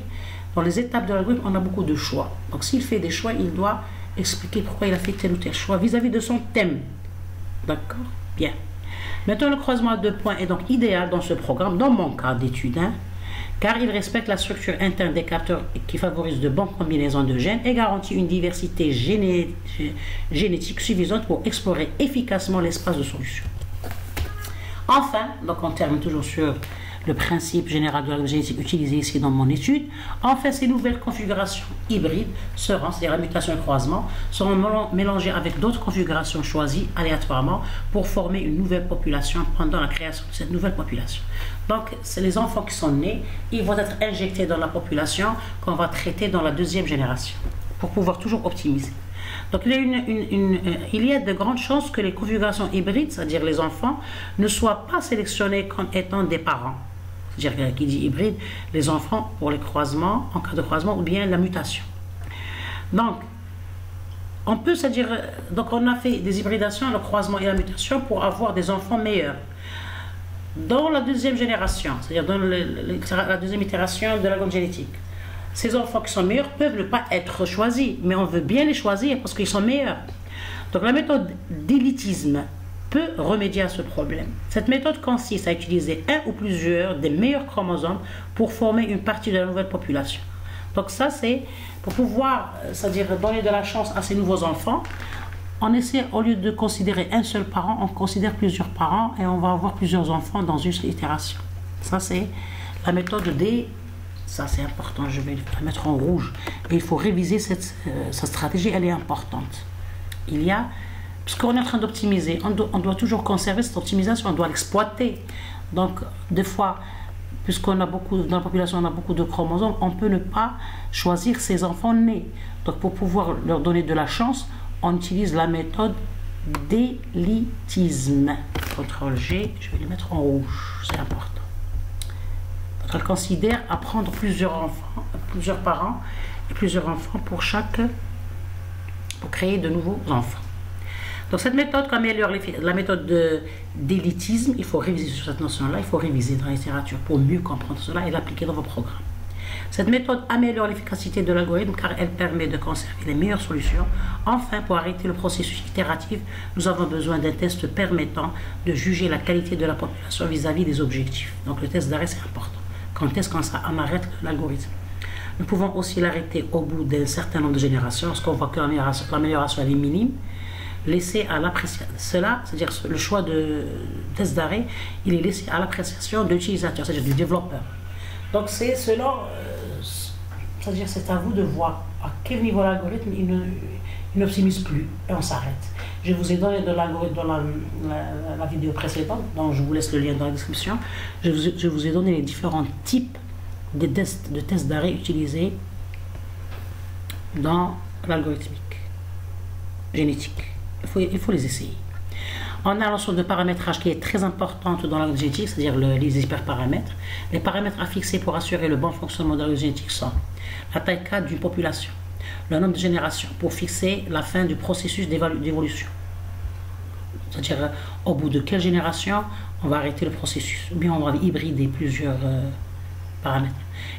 dans les étapes de l'algorithme, on a beaucoup de choix. Donc, s'il fait des choix, il doit expliquer pourquoi il a fait tel ou tel choix vis-à-vis de son thème. D'accord? Bien. Maintenant, le croisement à 2 points est donc idéal dans ce programme, dans mon cas d'étude, car il respecte la structure interne des capteurs qui favorise de bonnes combinaisons de gènes et garantit une diversité génétique suffisante pour explorer efficacement l'espace de solution. Enfin, donc on termine toujours sur le principe général de la génétique utilisé ici dans mon étude. Enfin, ces nouvelles configurations hybrides seront, c'est-à-dire la mutation et le croisement, seront mélangées avec d'autres configurations choisies aléatoirement pour former une nouvelle population pendant la création de cette nouvelle population. Donc, c'est les enfants qui sont nés, ils vont être injectés dans la population qu'on va traiter dans la 2e génération pour pouvoir toujours optimiser. Donc il y a de grandes chances que les configurations hybrides, c'est-à-dire les enfants, ne soient pas sélectionnés comme étant des parents. C'est-à-dire qui dit hybride, les enfants pour les croisements, en cas de croisement, ou bien la mutation. Donc, on peut, c'est-à-dire, donc on a fait des hybridations, le croisement et la mutation pour avoir des enfants meilleurs. Dans la deuxième génération, c'est-à-dire dans la deuxième itération de l'algorithme génétique, ces enfants qui sont meilleurs peuvent ne pas être choisis, mais on veut bien les choisir parce qu'ils sont meilleurs. Donc la méthode d'élitisme peut remédier à ce problème. Cette méthode consiste à utiliser un ou plusieurs des meilleurs chromosomes pour former une partie de la nouvelle population. Donc ça, c'est pour pouvoir, c'est-à-dire donner de la chance à ces nouveaux enfants. On essaie, au lieu de considérer un seul parent, on considère plusieurs parents et on va avoir plusieurs enfants dans une seule itération. Ça, c'est la méthode des... Ça, c'est important, je vais la mettre en rouge. Et il faut réviser cette stratégie, elle est importante. Il y a... Parce qu'on est en train d'optimiser, on doit toujours conserver cette optimisation, on doit l'exploiter. Donc, des fois, puisqu'on a beaucoup, dans la population, on a beaucoup de chromosomes, on peut ne pas choisir ces enfants nés. Donc, pour pouvoir leur donner de la chance, on utilise la méthode d'élitisme. CTRL G, je vais les mettre en rouge, c'est important. Donc, elle considère à prendre plusieurs enfants, plusieurs parents et plusieurs enfants pour créer de nouveaux enfants. Donc cette méthode améliore la méthode d'élitisme. Il faut réviser sur cette notion-là, il faut réviser dans la littérature pour mieux comprendre cela et l'appliquer dans vos programmes. Cette méthode améliore l'efficacité de l'algorithme car elle permet de conserver les meilleures solutions. Enfin, pour arrêter le processus itératif, nous avons besoin d'un test permettant de juger la qualité de la population vis-à-vis des objectifs. Donc le test d'arrêt, c'est important. Quand est-ce qu'on arrête l'algorithme? Nous pouvons aussi l'arrêter au bout d'un certain nombre de générations, lorsqu'on voit que l'amélioration est minime. Laissé à l'appréciation. Cela, c'est-à-dire le choix de test d'arrêt, il est laissé à l'appréciation de l'utilisateur, c'est-à-dire du développeur. Donc c'est selon, c'est-à-dire c'est à vous de voir à quel niveau l'algorithme il n'optimise plus et on s'arrête. Je vous ai donné de l'algorithme dans la vidéo précédente, donc je vous laisse le lien dans la description. Je vous ai donné les différents types de tests d'arrêt utilisés dans l'algorithmique génétique. Il faut les essayer. On a la notion de paramétrage qui est très importante dans l'algorithme génétique, c'est-à-dire les hyperparamètres. Les paramètres à fixer pour assurer le bon fonctionnement de l'algorithme génétique sont la taille 4 d'une population, le nombre de générations pour fixer la fin du processus d'évolution. C'est-à-dire au bout de quelle génération on va arrêter le processus, ou bien on va hybrider plusieurs paramètres.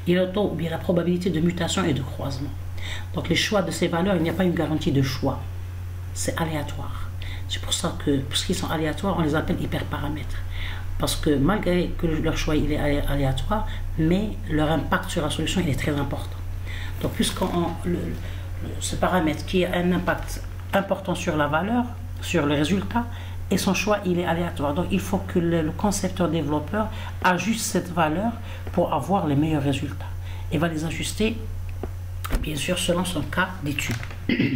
Et le taux, ou bien la probabilité de mutation et de croisement. Donc les choix de ces valeurs, il n'y a pas une garantie de choix. C'est aléatoire. C'est pour ça que, puisqu'ils sont aléatoires, on les appelle hyperparamètres. Parce que malgré que leur choix il est aléatoire, mais leur impact sur la solution il est très important. Donc ce paramètre qui a un impact important sur la valeur, sur le résultat, et son choix il est aléatoire. Donc il faut que le concepteur développeur ajuste cette valeur pour avoir les meilleurs résultats. Et va les ajuster, bien sûr, selon son cas d'étude.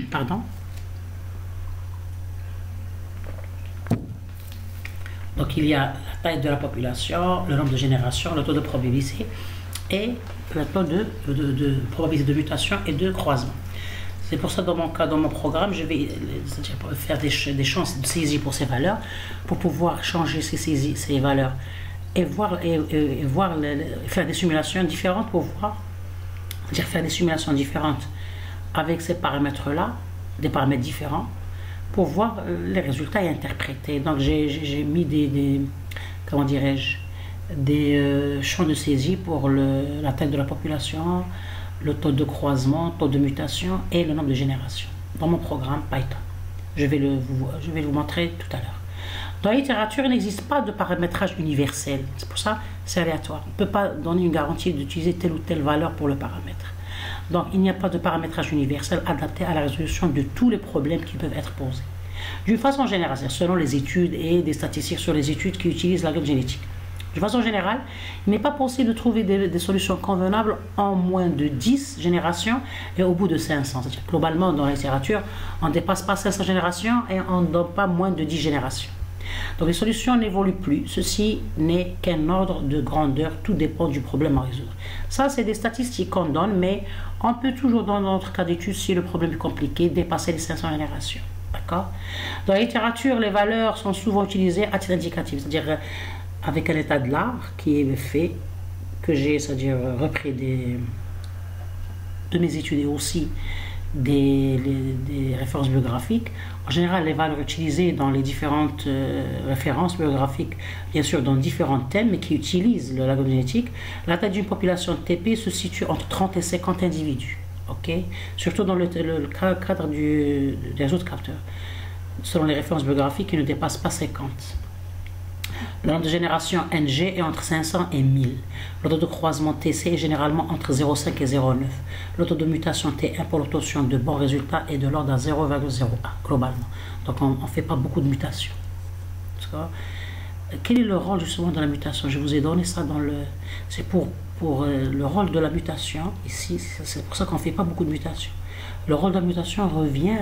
Pardon. Donc il y a la taille de la population, le nombre de générations, le taux de probabilité et le taux de probabilité de mutation et de croisement. C'est pour ça dans mon cas, dans mon programme, je vais faire des chances de saisie pour ces valeurs, pour pouvoir changer ces valeurs et faire des simulations différentes pour voir, faire des simulations différentes avec ces paramètres-là, des paramètres différents, pour voir les résultats et interpréter. Donc j'ai mis des comment dirais-je, des champs de saisie pour la taille de la population, le taux de croisement, taux de mutation et le nombre de générations dans mon programme Python. Je vais vous montrer tout à l'heure. Dans la littérature, il n'existe pas de paramétrage universel. C'est pour ça c'est aléatoire. On ne peut pas donner une garantie d'utiliser telle ou telle valeur pour le paramètre. Donc, il n'y a pas de paramétrage universel adapté à la résolution de tous les problèmes qui peuvent être posés. D'une façon générale, selon les études et des statistiques sur les études qui utilisent l'algorithme génétique. De façon générale, il n'est pas possible de trouver des solutions convenables en moins de 10 générations et au bout de 500. C'est-à-dire globalement, dans la littérature, on ne dépasse pas 500 générations et on ne donne pas moins de 10 générations. Donc les solutions n'évoluent plus. Ceci n'est qu'un ordre de grandeur. Tout dépend du problème à résoudre. Ça, c'est des statistiques qu'on donne, mais on peut toujours, dans notre cas d'étude, si le problème est compliqué, dépasser les 500 générations. D'accord? Dans la littérature, les valeurs sont souvent utilisées à titre indicatif, c'est-à-dire avec un état de l'art qui est fait, que j'ai, c'est-à-dire repris de mes études et aussi des références biographiques. En général, les valeurs utilisées dans les différentes références biographiques, bien sûr dans différents thèmes, mais qui utilisent l'algorithme génétique, la taille d'une population TP se situe entre 30 et 50 individus. Okay? Surtout dans le cadre des réseaux de capteurs. Selon les références biographiques, ils ne dépassent pas 50. Le nombre de générations NG est entre 500 et 1000. Le taux de croisement TC est généralement entre 0,5 et 0,9. Le taux de mutation T1 pour l'obtention de bons résultats est de l'ordre à 0,01 globalement. Donc on ne fait pas beaucoup de mutations. Quel est le rôle justement de la mutation? Je vous ai donné ça dans le... C'est pour le rôle de la mutation. Ici, c'est pour ça qu'on ne fait pas beaucoup de mutations. Le rôle de la mutation revient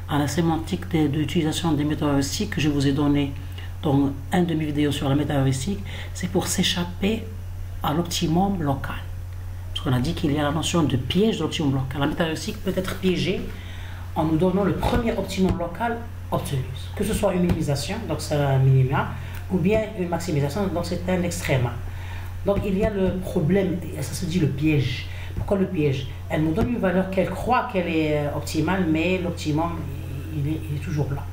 à la sémantique d'utilisation des méthodes heuristiques que je vous ai donné dans un de mes vidéos sur la méthode heuristique. C'est pour s'échapper à l'optimum local. Parce qu'on a dit qu'il y a la notion de piège de l'optimum local. La méthode heuristique peut être piégée en nous donnant le premier optimum local obtenu. Que ce soit une minimisation, donc c'est un minima, ou bien une maximisation, donc c'est un extréma. Donc il y a le problème, et ça se dit le piège. Pourquoi le piège? Elle nous donne une valeur qu'elle croit qu'elle est optimale, mais l'optimum, il est toujours là.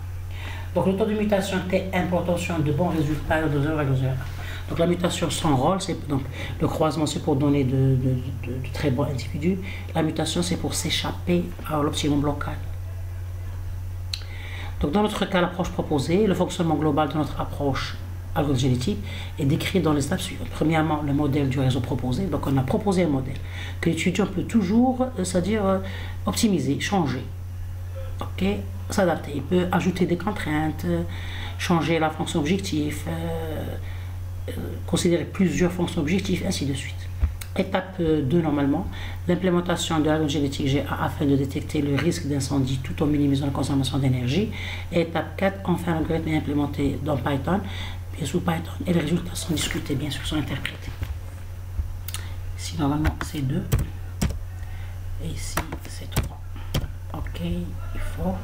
Donc le taux de mutation T1 pour l'obtention de bons résultats de 0,01. Donc la mutation, son rôle, c'est donc le croisement, c'est pour donner de très bons individus. La mutation, c'est pour s'échapper à l'optimum local. Donc dans notre cas, l'approche proposée, le fonctionnement global de notre approche algorithme génétique est décrit dans les étapes suivantes. Premièrement, le modèle du réseau proposé. Donc on a proposé un modèle que l'étudiant peut toujours, c'est-à-dire optimiser, changer, ok, s'adapter. Il peut ajouter des contraintes, changer la fonction objectif, considérer plusieurs fonctions objectifs, ainsi de suite. Étape 2, normalement, l'implémentation de l'algorithme génétique GA afin de détecter le risque d'incendie tout en minimisant la consommation d'énergie. Étape 4, enfin, l'algorithme est implémenté dans Python, bien sous Python, et les résultats sont discutés, bien sûr, sont interprétés. Ici, normalement, c'est 2, et ici, c'est 3. Ok, il faut...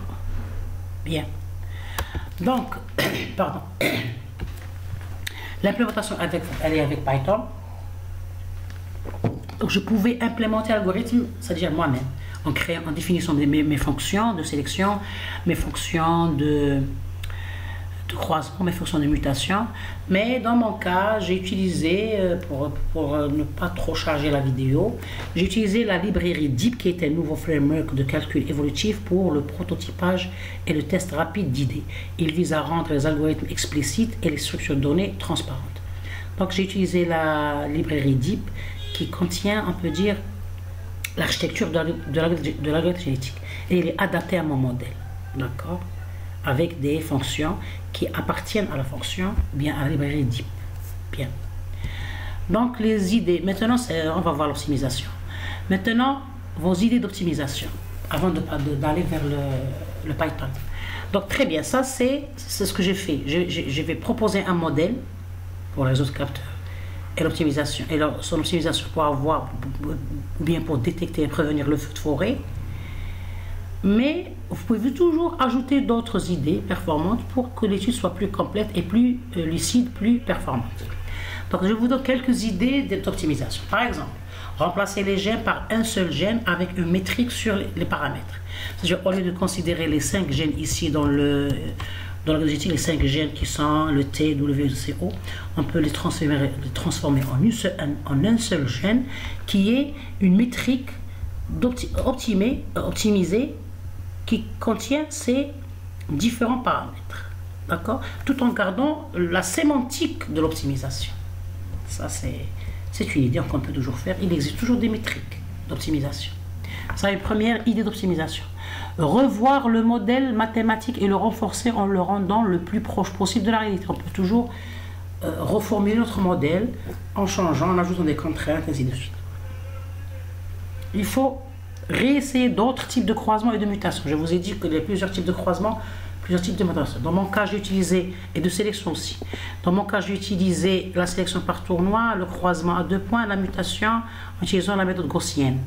Bien. Donc, pardon. L'implémentation, elle est avec Python. Donc, je pouvais implémenter l'algorithme, c'est-à-dire moi-même, en définissant mes fonctions de sélection, mes fonctions de croisement, mes fonctions de mutation. Mais dans mon cas, j'ai utilisé, pour ne pas trop charger la vidéo, j'ai utilisé la librairie DEEP, qui est un nouveau framework de calcul évolutif pour le prototypage et le test rapide d'idées. Il vise à rendre les algorithmes explicites et les structures de données transparentes. Donc j'ai utilisé la librairie DEEP qui contient, on peut dire, l'architecture de l'algorithme génétique. Et il est adapté à mon modèle, d'accord, avec des fonctions qui appartiennent à la fonction, bien à la librairie DEEP. Bien. Donc les idées, maintenant on va voir l'optimisation. Maintenant, vos idées d'optimisation, avant d'aller vers le Python. Donc très bien, ça c'est ce que j'ai fait. Je vais proposer un modèle pour les autres capteurs et l'optimisation, et son optimisation pour avoir, ou bien pour détecter et prévenir le feu de forêt. Mais vous pouvez toujours ajouter d'autres idées performantes pour que l'étude soit plus complète et plus lucide, plus performante. Donc je vous donne quelques idées d'optimisation. Par exemple, remplacer les gènes par un seul gène avec une métrique sur les paramètres. C'est-à-dire, au lieu de considérer les 5 gènes ici dans l'algorithme génétique, les 5 gènes qui sont le T, W, C, O, on peut les transformer en un seul gène qui est une métrique optimisée qui contient ces différents paramètres, d'accord, tout en gardant la sémantique de l'optimisation. Ça, c'est une idée qu'on peut toujours faire. Il existe toujours des métriques d'optimisation. Ça, une première idée d'optimisation. Revoir le modèle mathématique et le renforcer en le rendant le plus proche possible de la réalité. On peut toujours reformuler notre modèle en changeant, en ajoutant des contraintes, ainsi de suite. Il faut réessayer d'autres types de croisements et de mutations. Je vous ai dit qu'il y a plusieurs types de croisements Plusieurs types de mutation. Dans mon cas, j'ai utilisé, et de sélection aussi. Dans mon cas, j'ai utilisé la sélection par tournoi, le croisement à 2 points, la mutation en utilisant la méthode gaussienne.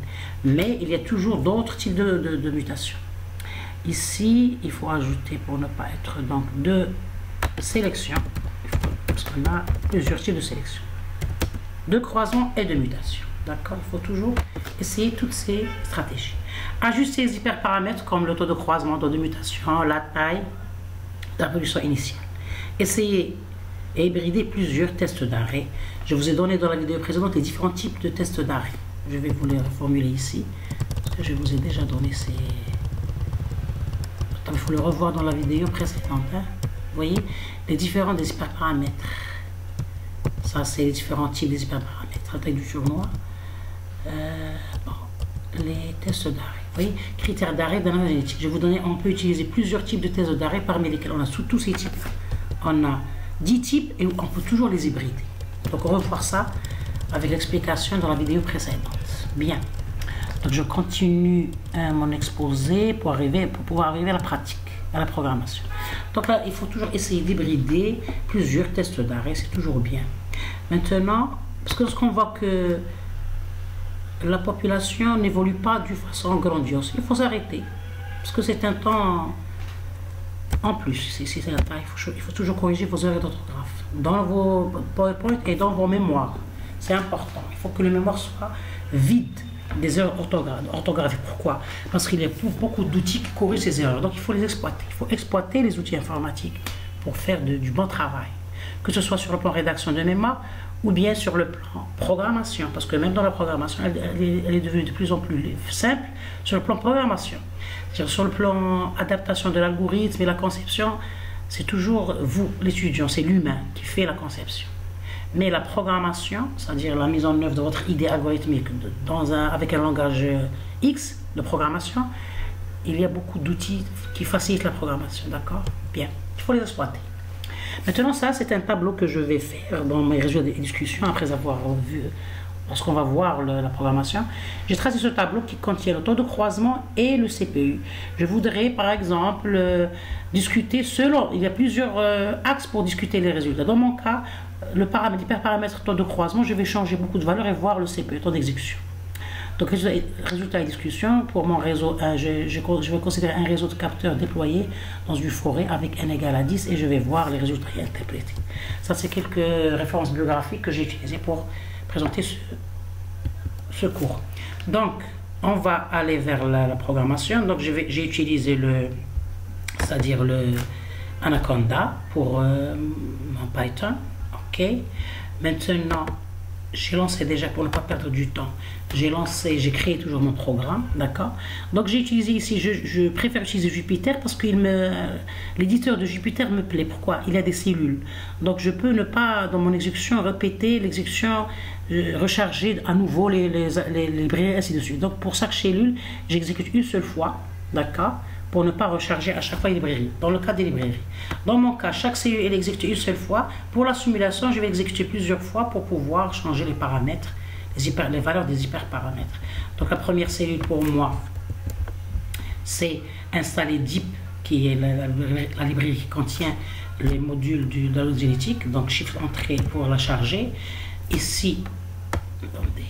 Mais il y a toujours d'autres types de mutations. Ici, il faut ajouter, pour ne pas être donc de sélection, parce qu'on a plusieurs types de sélection, de croisement et de mutation. D'accord? Il faut toujours essayer toutes ces stratégies. Ajuster les hyperparamètres comme le taux de croisement, le taux de mutation, la taille, la résolution initiale. Essayez et hybrider plusieurs tests d'arrêt. Je vous ai donné dans la vidéo précédente les différents types de tests d'arrêt. Je vais vous les reformuler ici, parce que je vous ai déjà donné ces... Il faut le revoir dans la vidéo précédente. Hein? Vous voyez, les différents des hyperparamètres. Ça, c'est les différents types des hyperparamètres. La taille du tournoi. Bon, les tests d'arrêt. Vous voyez, critères d'arrêt d'analyse génétique. Je vais vous donner, on peut utiliser plusieurs types de tests d'arrêt parmi lesquels on a sous tous ces types. On a 10 types et on peut toujours les hybrider. Donc, on va voir ça avec l'explication dans la vidéo précédente. Bien. Donc, je continue mon exposé pour pouvoir arriver à la pratique, à la programmation. Donc là, il faut toujours essayer d'hybrider plusieurs tests d'arrêt, c'est toujours bien. Maintenant, parce que lorsqu'on voit que la population n'évolue pas de façon grandiose, il faut s'arrêter. Parce que c'est un temps en plus. Il faut toujours corriger vos erreurs d'orthographe dans vos PowerPoint et dans vos mémoires. C'est important. Il faut que le mémoire soit vide des erreurs orthographiques. Pourquoi? Parce qu'il y a beaucoup d'outils qui corrigent ces erreurs. Donc il faut les exploiter. Il faut exploiter les outils informatiques pour faire du bon travail. Que ce soit sur le plan rédaction de mémoire ou bien sur le plan programmation. Parce que même dans la programmation, elle est devenue de plus en plus simple sur le plan programmation. Sur le plan adaptation de l'algorithme et la conception, c'est toujours vous, l'étudiant, c'est l'humain qui fait la conception. Mais la programmation, c'est-à-dire la mise en œuvre de votre idée algorithmique avec un langage X de programmation, il y a beaucoup d'outils qui facilitent la programmation, d'accord? Bien, il faut les exploiter. Maintenant, ça, c'est un tableau que je vais faire dans mes résultats de discussion après avoir vu, lorsqu'on va voir la programmation. J'ai tracé ce tableau qui contient le taux de croisement et le CPU. Je voudrais, par exemple, discuter selon, il y a plusieurs axes pour discuter les résultats. Dans mon cas, l'hyperparamètre taux de croisement, je vais changer beaucoup de valeurs et voir le CPU, taux d'exécution. Donc, résultat et discussion, pour mon réseau 1, je vais considérer un réseau de capteurs déployé dans une forêt avec n égale à 10 et je vais voir les résultats et interpréter. Ça, c'est quelques références bibliographiques que j'ai utilisées pour présenter ce cours. Donc, on va aller vers la programmation. Donc, j'ai utilisé le Anaconda pour mon Python. OK. Maintenant, j'ai lancé déjà, pour ne pas perdre du temps, j'ai créé toujours mon programme, d'accord? Donc j'ai utilisé ici, je préfère utiliser Jupyter parce que l'éditeur de Jupyter me plaît. Pourquoi? Il a des cellules. Donc je peux ne pas, dans mon exécution, répéter l'exécution, recharger à nouveau les librairies, ainsi de suite. Donc pour chaque cellule, j'exécute une seule fois, d'accord? Pour ne pas recharger à chaque fois les librairies, dans le cas des librairies. Dans mon cas, chaque cellule est exécutée une seule fois. Pour la simulation, je vais exécuter plusieurs fois pour pouvoir changer les paramètres, les valeurs des hyperparamètres. Donc la première cellule pour moi, c'est installer DIP, qui est la librairie qui contient les modules de l'analyse génétique. Donc Shift Entrée pour la charger. Ici, attendez,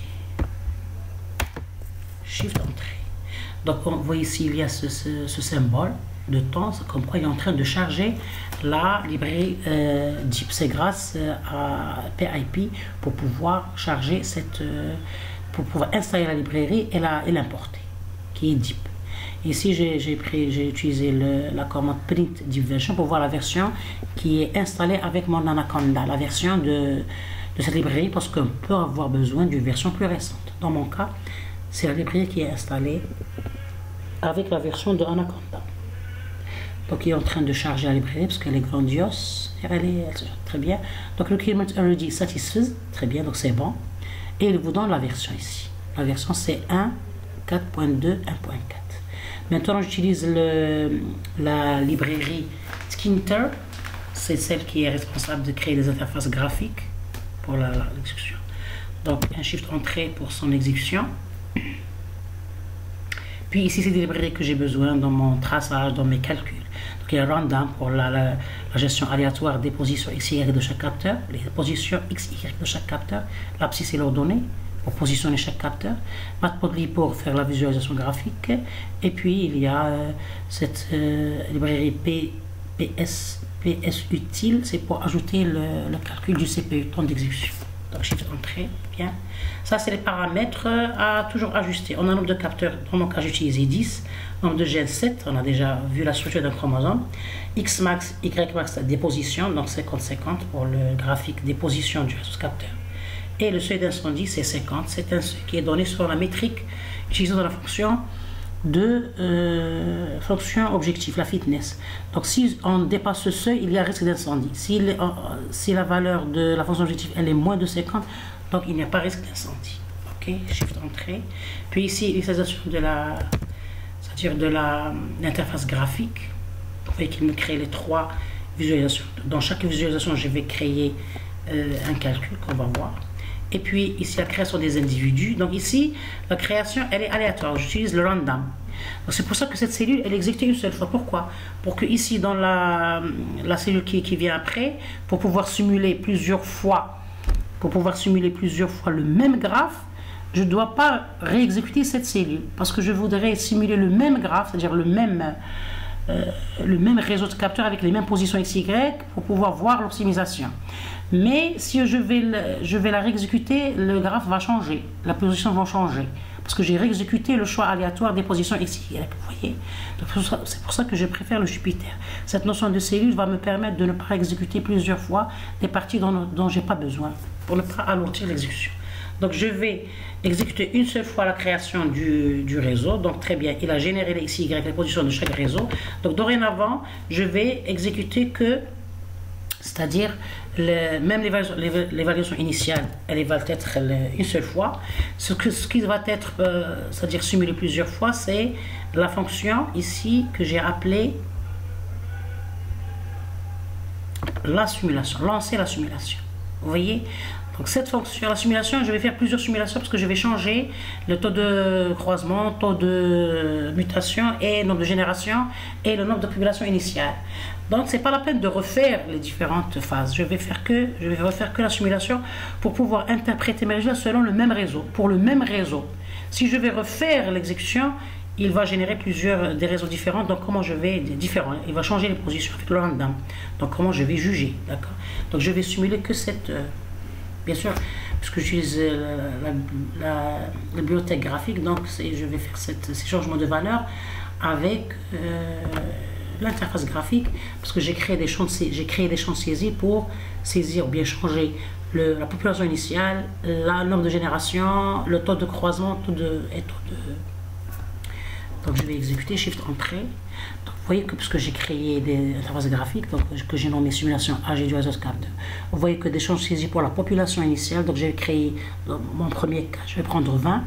Shift Entrée. Donc, on voit ici, il y a ce symbole de temps, comme quoi il est en train de charger la librairie DIP. C'est grâce à PIP pour pouvoir charger pour pouvoir installer la librairie et l'importer, qui est DIP. Ici, j'ai utilisé la commande print DIP version pour voir la version qui est installée avec mon Anaconda, la version de cette librairie, parce qu'on peut avoir besoin d'une version plus récente. Dans mon cas, c'est la librairie qui est installée avec la version de Anaconda. Donc il est en train de charger la librairie parce qu'elle est grandiose. Elle se charge très bien. Donc le requirement already satisfied, très bien, donc c'est bon. Et il vous donne la version ici. La version c'est 1.4.2, 1.4. Maintenant j'utilise la librairie Skinter. C'est celle qui est responsable de créer les interfaces graphiques pour l'exécution. Donc un Shift Entrée pour son exécution. Puis ici, c'est des librairies que j'ai besoin dans mon traçage, dans mes calculs. Donc il y a random pour la gestion aléatoire des positions x, y de chaque capteur, les positions x, y de chaque capteur, l'abscisse et l'ordonnée pour positionner chaque capteur, Matplotlib pour faire la visualisation graphique, et puis il y a cette librairie PS utile, c'est pour ajouter le calcul du CPU, temps d'exécution. Donc Shift Entrée, bien. Ça c'est les paramètres à toujours ajuster. On a un nombre de capteurs, dans mon cas j'ai utilisé 10, nombre de gènes 7, on a déjà vu la structure d'un chromosome, X max, Y max, des positions, donc 50-50 pour le graphique des positions du réseau capteur. Et le seuil d'incendie c'est 50, c'est un seuil qui est donné sur la métrique utilisée dans la fonction fonction objectif, la fitness. Donc si on dépasse ce seuil, il y a risque d'incendie. Si la valeur de la fonction objectif elle est moins de 50, donc il n'y a pas risque d'incendie. Ok, Shift Entrée. Puis ici l'utilisation de l'interface graphique. Vous voyez qu'il me crée les 3 visualisations. Dans chaque visualisation, je vais créer un calcul qu'on va voir. Et puis ici la création des individus. Donc ici la création elle est aléatoire, j'utilise le random. C'est pour ça que cette cellule elle est exécutée une seule fois. Pourquoi? Pour que ici dans la cellule qui vient après, pour pouvoir simuler plusieurs fois le même graphe, je ne dois pas réexécuter cette cellule parce que je voudrais simuler le même graphe, c'est-à-dire le même réseau de capteurs avec les mêmes positions x, y pour pouvoir voir l'optimisation. Mais si je vais la réexécuter, le graphe va changer, la position va changer parce que j'ai réexécuté le choix aléatoire des positions x, y. Vous voyez, c'est pour ça que je préfère le Jupyter. Cette notion de cellule va me permettre de ne pas exécuter plusieurs fois des parties dont j'ai pas besoin pour ne pas alourdir l'exécution. Donc je vais exécuter une seule fois la création du réseau. Donc très bien, il a généré les x, y, les positions de chaque réseau. Donc dorénavant, je vais exécuter que, c'est-à-dire même l'évaluation initiale, elle va être une seule fois. Ce qui va être, c'est-à-dire simulé plusieurs fois, c'est la fonction ici que j'ai appelée la simulation, lancer la simulation. Vous voyez? Donc cette fonction, la simulation, je vais faire plusieurs simulations parce que je vais changer le taux de croisement, taux de mutation et nombre de génération et le nombre de population initiale. Donc c'est pas la peine de refaire les différentes phases. Je vais refaire que la simulation pour pouvoir interpréter mes résultats selon le même réseau. Pour le même réseau, si je vais refaire l'exécution, il va générer des réseaux différents. Donc comment je vais il va changer les positions avec le random. Donc comment je vais juger, d'accord? Donc je vais simuler que cette bien sûr, puisque j'utilise la bibliothèque graphique, donc je vais faire ces changements de valeur avec l'interface graphique, parce que j'ai créé des champs saisis pour saisir ou bien changer la population initiale, le nombre de générations, le taux de croisement, donc je vais exécuter Shift Entrée. Donc vous voyez que puisque j'ai créé des interfaces graphiques, donc que j'ai nommé simulation AG du réseau capteur, vous voyez que des champs saisis pour la population initiale, donc j'ai créé dans mon premier cas, je vais prendre 20,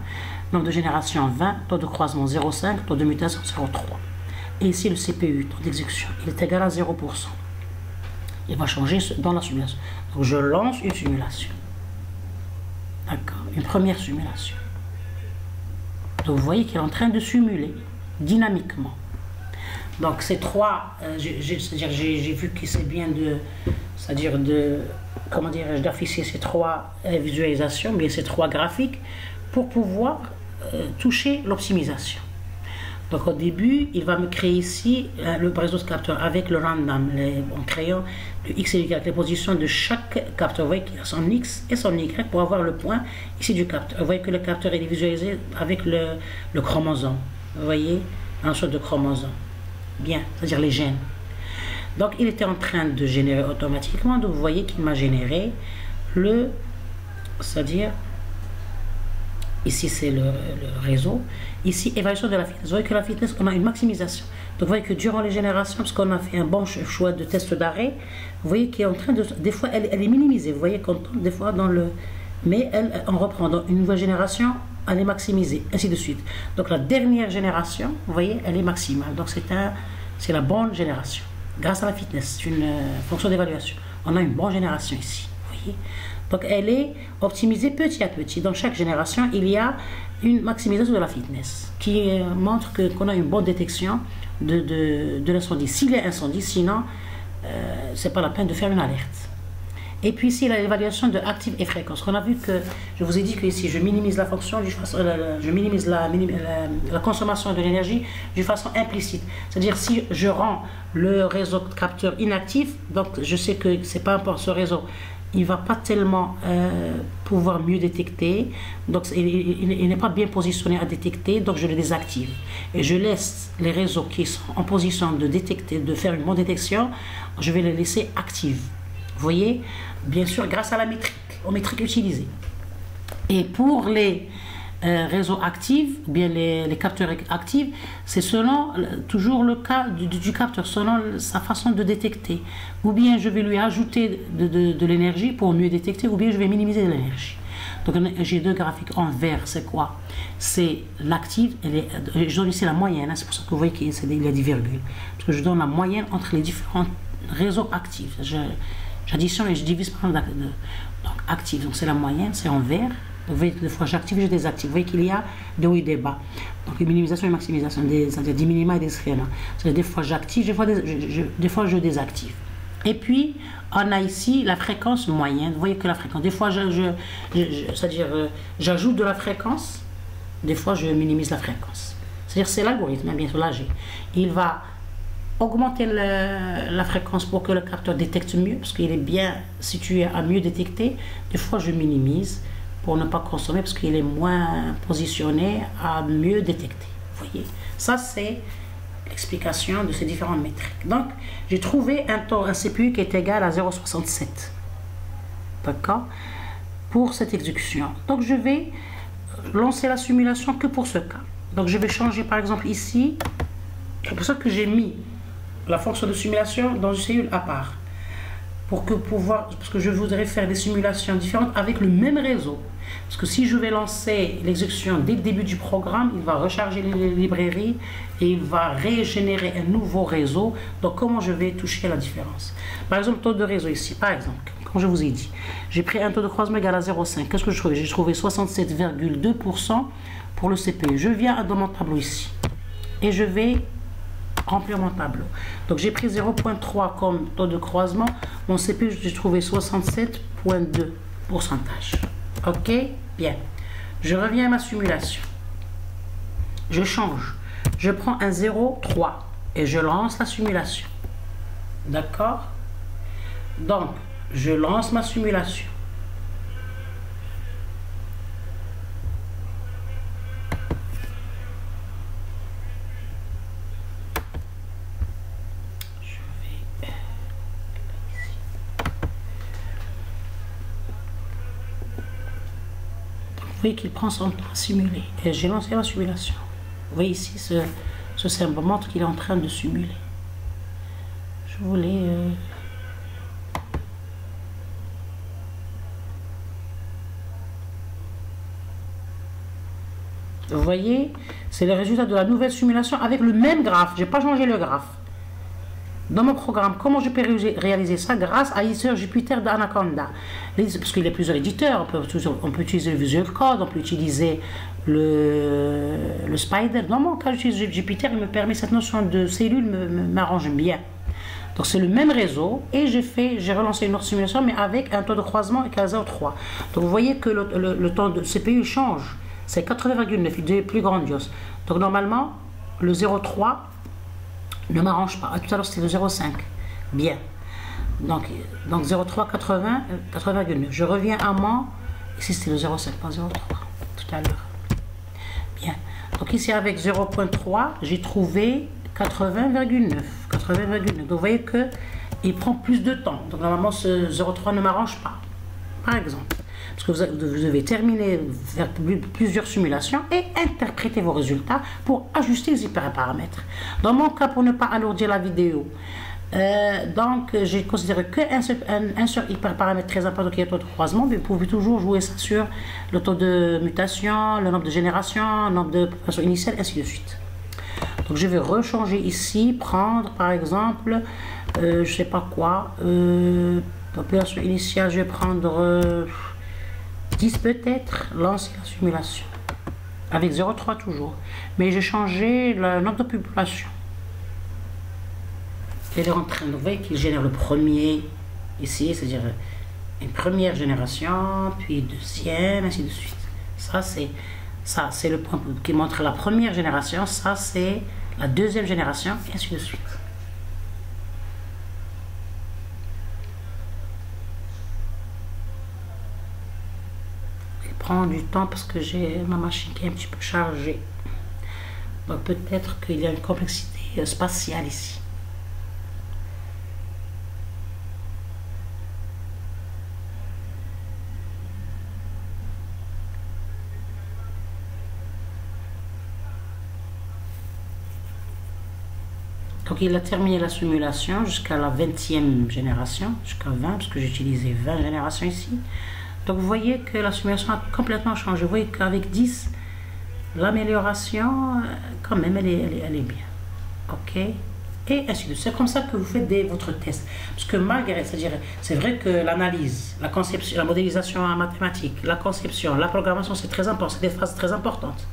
nombre de génération 20, taux de croisement 0,5, taux de mutation 0,3. Et ici le CPU, taux d'exécution, il est égal à 0%. Il va changer dans la simulation. Donc je lance une simulation. D'accord, une première simulation. Donc vous voyez qu'il est en train de simuler dynamiquement. Donc ces trois, j'ai vu que c'est bien d'afficher ces trois visualisations, bien ces trois graphiques pour pouvoir toucher l'optimisation. Donc au début, il va me créer ici le réseau de capteurs avec le random, en créant le X et Y, les positions de chaque capteur. Vous voyez qu'il a son X et son Y pour avoir le point ici du capteur. Vous voyez que le capteur est visualisé avec le chromosome. Vous voyez, un sorte de chromosome. Bien, c'est-à-dire les gènes. Donc il était en train de générer automatiquement. Donc vous voyez qu'il m'a généré c'est-à-dire ici c'est le réseau, ici évaluation de la fitness. Vous voyez que la fitness, on a une maximisation. Donc vous voyez que durant les générations, parce qu'on a fait un bon choix de test d'arrêt, vous voyez qu'elle est en train de, des fois elle est minimisée, vous voyez qu'on tombe des fois dans le, mais on reprend dans une nouvelle génération, elle est maximisée, ainsi de suite. Donc la dernière génération, vous voyez, elle est maximale. Donc c'est la bonne génération. Grâce à la fitness, c'est une fonction d'évaluation. On a une bonne génération ici, vous voyez. Donc elle est optimisée petit à petit. Dans chaque génération, il y a une maximisation de la fitness qui montre qu'on a une bonne détection de l'incendie. S'il y a incendie, sinon, c'est pas la peine de faire une alerte. Et puis ici, l'évaluation de active et fréquence. On a vu que, je vous ai dit que ici, je minimise la fonction, je minimise la consommation de l'énergie d'une façon implicite. C'est-à-dire, si je rends le réseau de capteurs inactif, donc je sais que c'est pas important ce réseau, il va pas tellement pouvoir mieux détecter, donc il n'est pas bien positionné à détecter, donc je le désactive. Et je laisse les réseaux qui sont en position de détecter, de faire une bonne détection, je vais les laisser actifs. Vous voyez, bien sûr, grâce à la métrique, aux métriques utilisées. Et pour les réseaux actifs, bien les capteurs actifs, c'est selon toujours le cas du capteur, selon sa façon de détecter. Ou bien je vais lui ajouter de l'énergie pour mieux détecter, ou bien je vais minimiser l'énergie. Donc j'ai deux graphiques en vert, c'est quoi? C'est l'active, je donne ici la moyenne, hein, c'est pour ça que vous voyez qu'il y a des virgules. Parce que je donne la moyenne entre les différents réseaux actifs. J'additionne et je divise par donc actif, donc c'est la moyenne, c'est en vert. Vous voyez, des fois j'active et je désactive. Vous voyez qu'il y a des hauts et des bas. Donc une minimisation et maximisation, c'est-à-dire des minima et des schémas. C'est-à-dire des fois j'active, des fois je désactive. Et puis on a ici la fréquence moyenne. Vous voyez que la fréquence, des fois c'est-à-dire j'ajoute de la fréquence, des fois je minimise la fréquence. C'est-à-dire c'est l'algorithme, hein, bien sûr, l'AG. Il va augmenter la fréquence pour que le capteur détecte mieux, parce qu'il est bien situé à mieux détecter. Des fois, je minimise pour ne pas consommer, parce qu'il est moins positionné à mieux détecter. Vous voyez, ça c'est l'explication de ces différentes métriques. Donc, j'ai trouvé un CPU qui est égal à 0,67. D'accord? Pour cette exécution. Donc, je vais lancer la simulation que pour ce cas. Donc, je vais changer, par exemple, ici. C'est pour ça que j'ai mis la fonction de simulation dans une cellule à part. Parce que je voudrais faire des simulations différentes avec le même réseau. Parce que si je vais lancer l'exécution dès le début du programme, il va recharger les librairies et il va régénérer un nouveau réseau. Donc comment je vais toucher la différence? Par exemple, taux de réseau ici, par exemple, comme je vous ai dit, j'ai pris un taux de croisement égal à 0,5. Qu'est-ce que je trouve? J'ai trouvé 67,2% pour le CPU. Je viens dans mon tableau ici et je vais remplir mon tableau. Donc j'ai pris 0,3 comme taux de croisement. Mon CPU, j'ai trouvé 67,2%. Ok, bien. Je reviens à ma simulation. Je change. Je prends un 0,3 et je lance la simulation. D'accord? Donc, je lance ma simulation. Vous voyez qu'il prend son temps à simuler. Et j'ai lancé la simulation. Vous voyez ici, ce symbole montre qu'il est en train de simuler. Je voulais... Vous voyez, c'est le résultat de la nouvelle simulation avec le même graphe. Je n'ai pas changé le graphe. Dans mon programme, comment je peux réaliser ça? Grâce à l'éditeur Jupyter d'Anaconda. Parce qu'il y a plusieurs éditeurs. On peut utiliser le Visual Code, on peut utiliser le Spider. Dans mon cas, j'utilise Jupyter, il me permet, cette notion de cellule m'arrange bien. Donc c'est le même réseau et j'ai relancé une autre simulation, mais avec un taux de croisement égal à 0,3. Donc vous voyez que le temps de CPU change. C'est 80,9, il est plus grandiose. Donc normalement, le 0,3 ne m'arrange pas. Tout à l'heure, c'était le 0,5. Bien. Donc 0,3, 80, 80,9. Je reviens à moi. Ici, c'était le 0,5, pas 0,3. Tout à l'heure. Bien. Donc ici, avec 0,3, j'ai trouvé 80,9. 80,9. Donc vous voyez qu'il prend plus de temps. Donc normalement, ce 0,3 ne m'arrange pas. Par exemple. Parce que vous devez terminer, faire plusieurs simulations et interpréter vos résultats pour ajuster les hyperparamètres. Dans mon cas, pour ne pas alourdir la vidéo, donc j'ai considéré qu'un seul hyperparamètre très important qui est le taux de croisement, mais vous pouvez toujours jouer ça sur le taux de mutation, le nombre de générations, le nombre de populations initiales, ainsi de suite. Donc je vais rechanger ici, prendre par exemple, je sais pas quoi, L'opération initiale, je vais prendre 10 peut-être, lancer la simulation. Avec 0,3 toujours. Mais j'ai changé le nombre de population. Elle est en train de, vous voyez qu'il génère le premier ici, c'est-à-dire une première génération, puis deuxième, ainsi de suite. Ça c'est le point qui montre la première génération, ça c'est la deuxième génération, et ainsi de suite. Il prend du temps parce que j'ai ma machine qui est un petit peu chargée. Donc peut-être qu'il y a une complexité spatiale ici. Donc il a terminé la simulation jusqu'à la 20e génération, jusqu'à 20, parce que j'ai utilisé 20 générations ici. Donc vous voyez que la simulation a complètement changé. Vous voyez qu'avec 10, l'amélioration, quand même, elle est bien. Ok? Et ainsi de suite. C'est comme ça que vous faites votre test. Parce que malgré, c'est-à-dire, c'est vrai que l'analyse, la conception, la modélisation en mathématiques, la conception, la programmation, c'est très important, c'est des phases très importantes.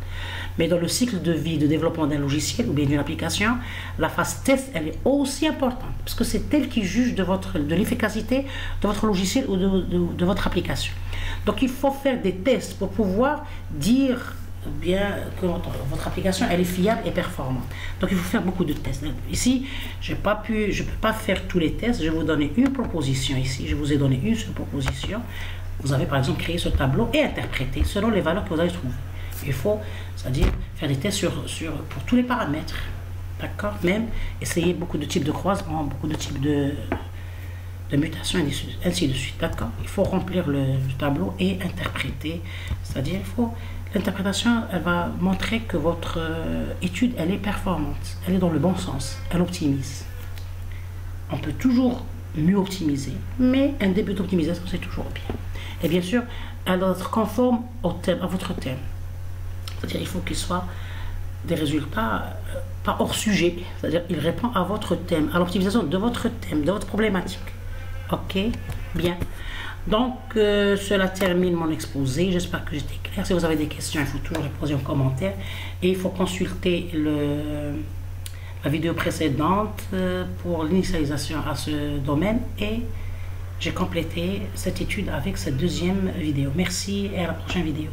Mais dans le cycle de vie de développement d'un logiciel ou bien d'une application, la phase test, elle est aussi importante. Parce que c'est elle qui juge de l'efficacité de votre logiciel ou de votre application. Donc il faut faire des tests pour pouvoir dire bien que votre application elle est fiable et performante. Donc il faut faire beaucoup de tests. Ici, je ne peux pas faire tous les tests. Je vais vous donner une proposition ici. Je vous ai donné une seule proposition. Vous avez par exemple créé ce tableau et interprété selon les valeurs que vous avez trouvées. Il faut, c'est-à-dire faire des tests pour tous les paramètres. D'accord? Même essayer beaucoup de types de croisements, beaucoup de types de mutations, ainsi de suite. D'accord? Il faut remplir le tableau et interpréter. C'est-à-dire, l'interprétation, elle va montrer que votre étude, elle est performante. Elle est dans le bon sens. Elle optimise. On peut toujours mieux optimiser, mais un début d'optimisation, c'est toujours bien. Et bien sûr, elle doit être conforme au thème, à votre thème. C'est-à-dire il faut qu'il soit des résultats pas hors sujet. C'est-à-dire il répond à votre thème, à l'optimisation de votre thème, de votre problématique. Ok? Bien. Donc, cela termine mon exposé. J'espère que j'étais clair. Si vous avez des questions, il faut toujours les poser en commentaire. Et il faut consulter la vidéo précédente pour l'initialisation à ce domaine. Et j'ai complété cette étude avec cette deuxième vidéo. Merci et à la prochaine vidéo.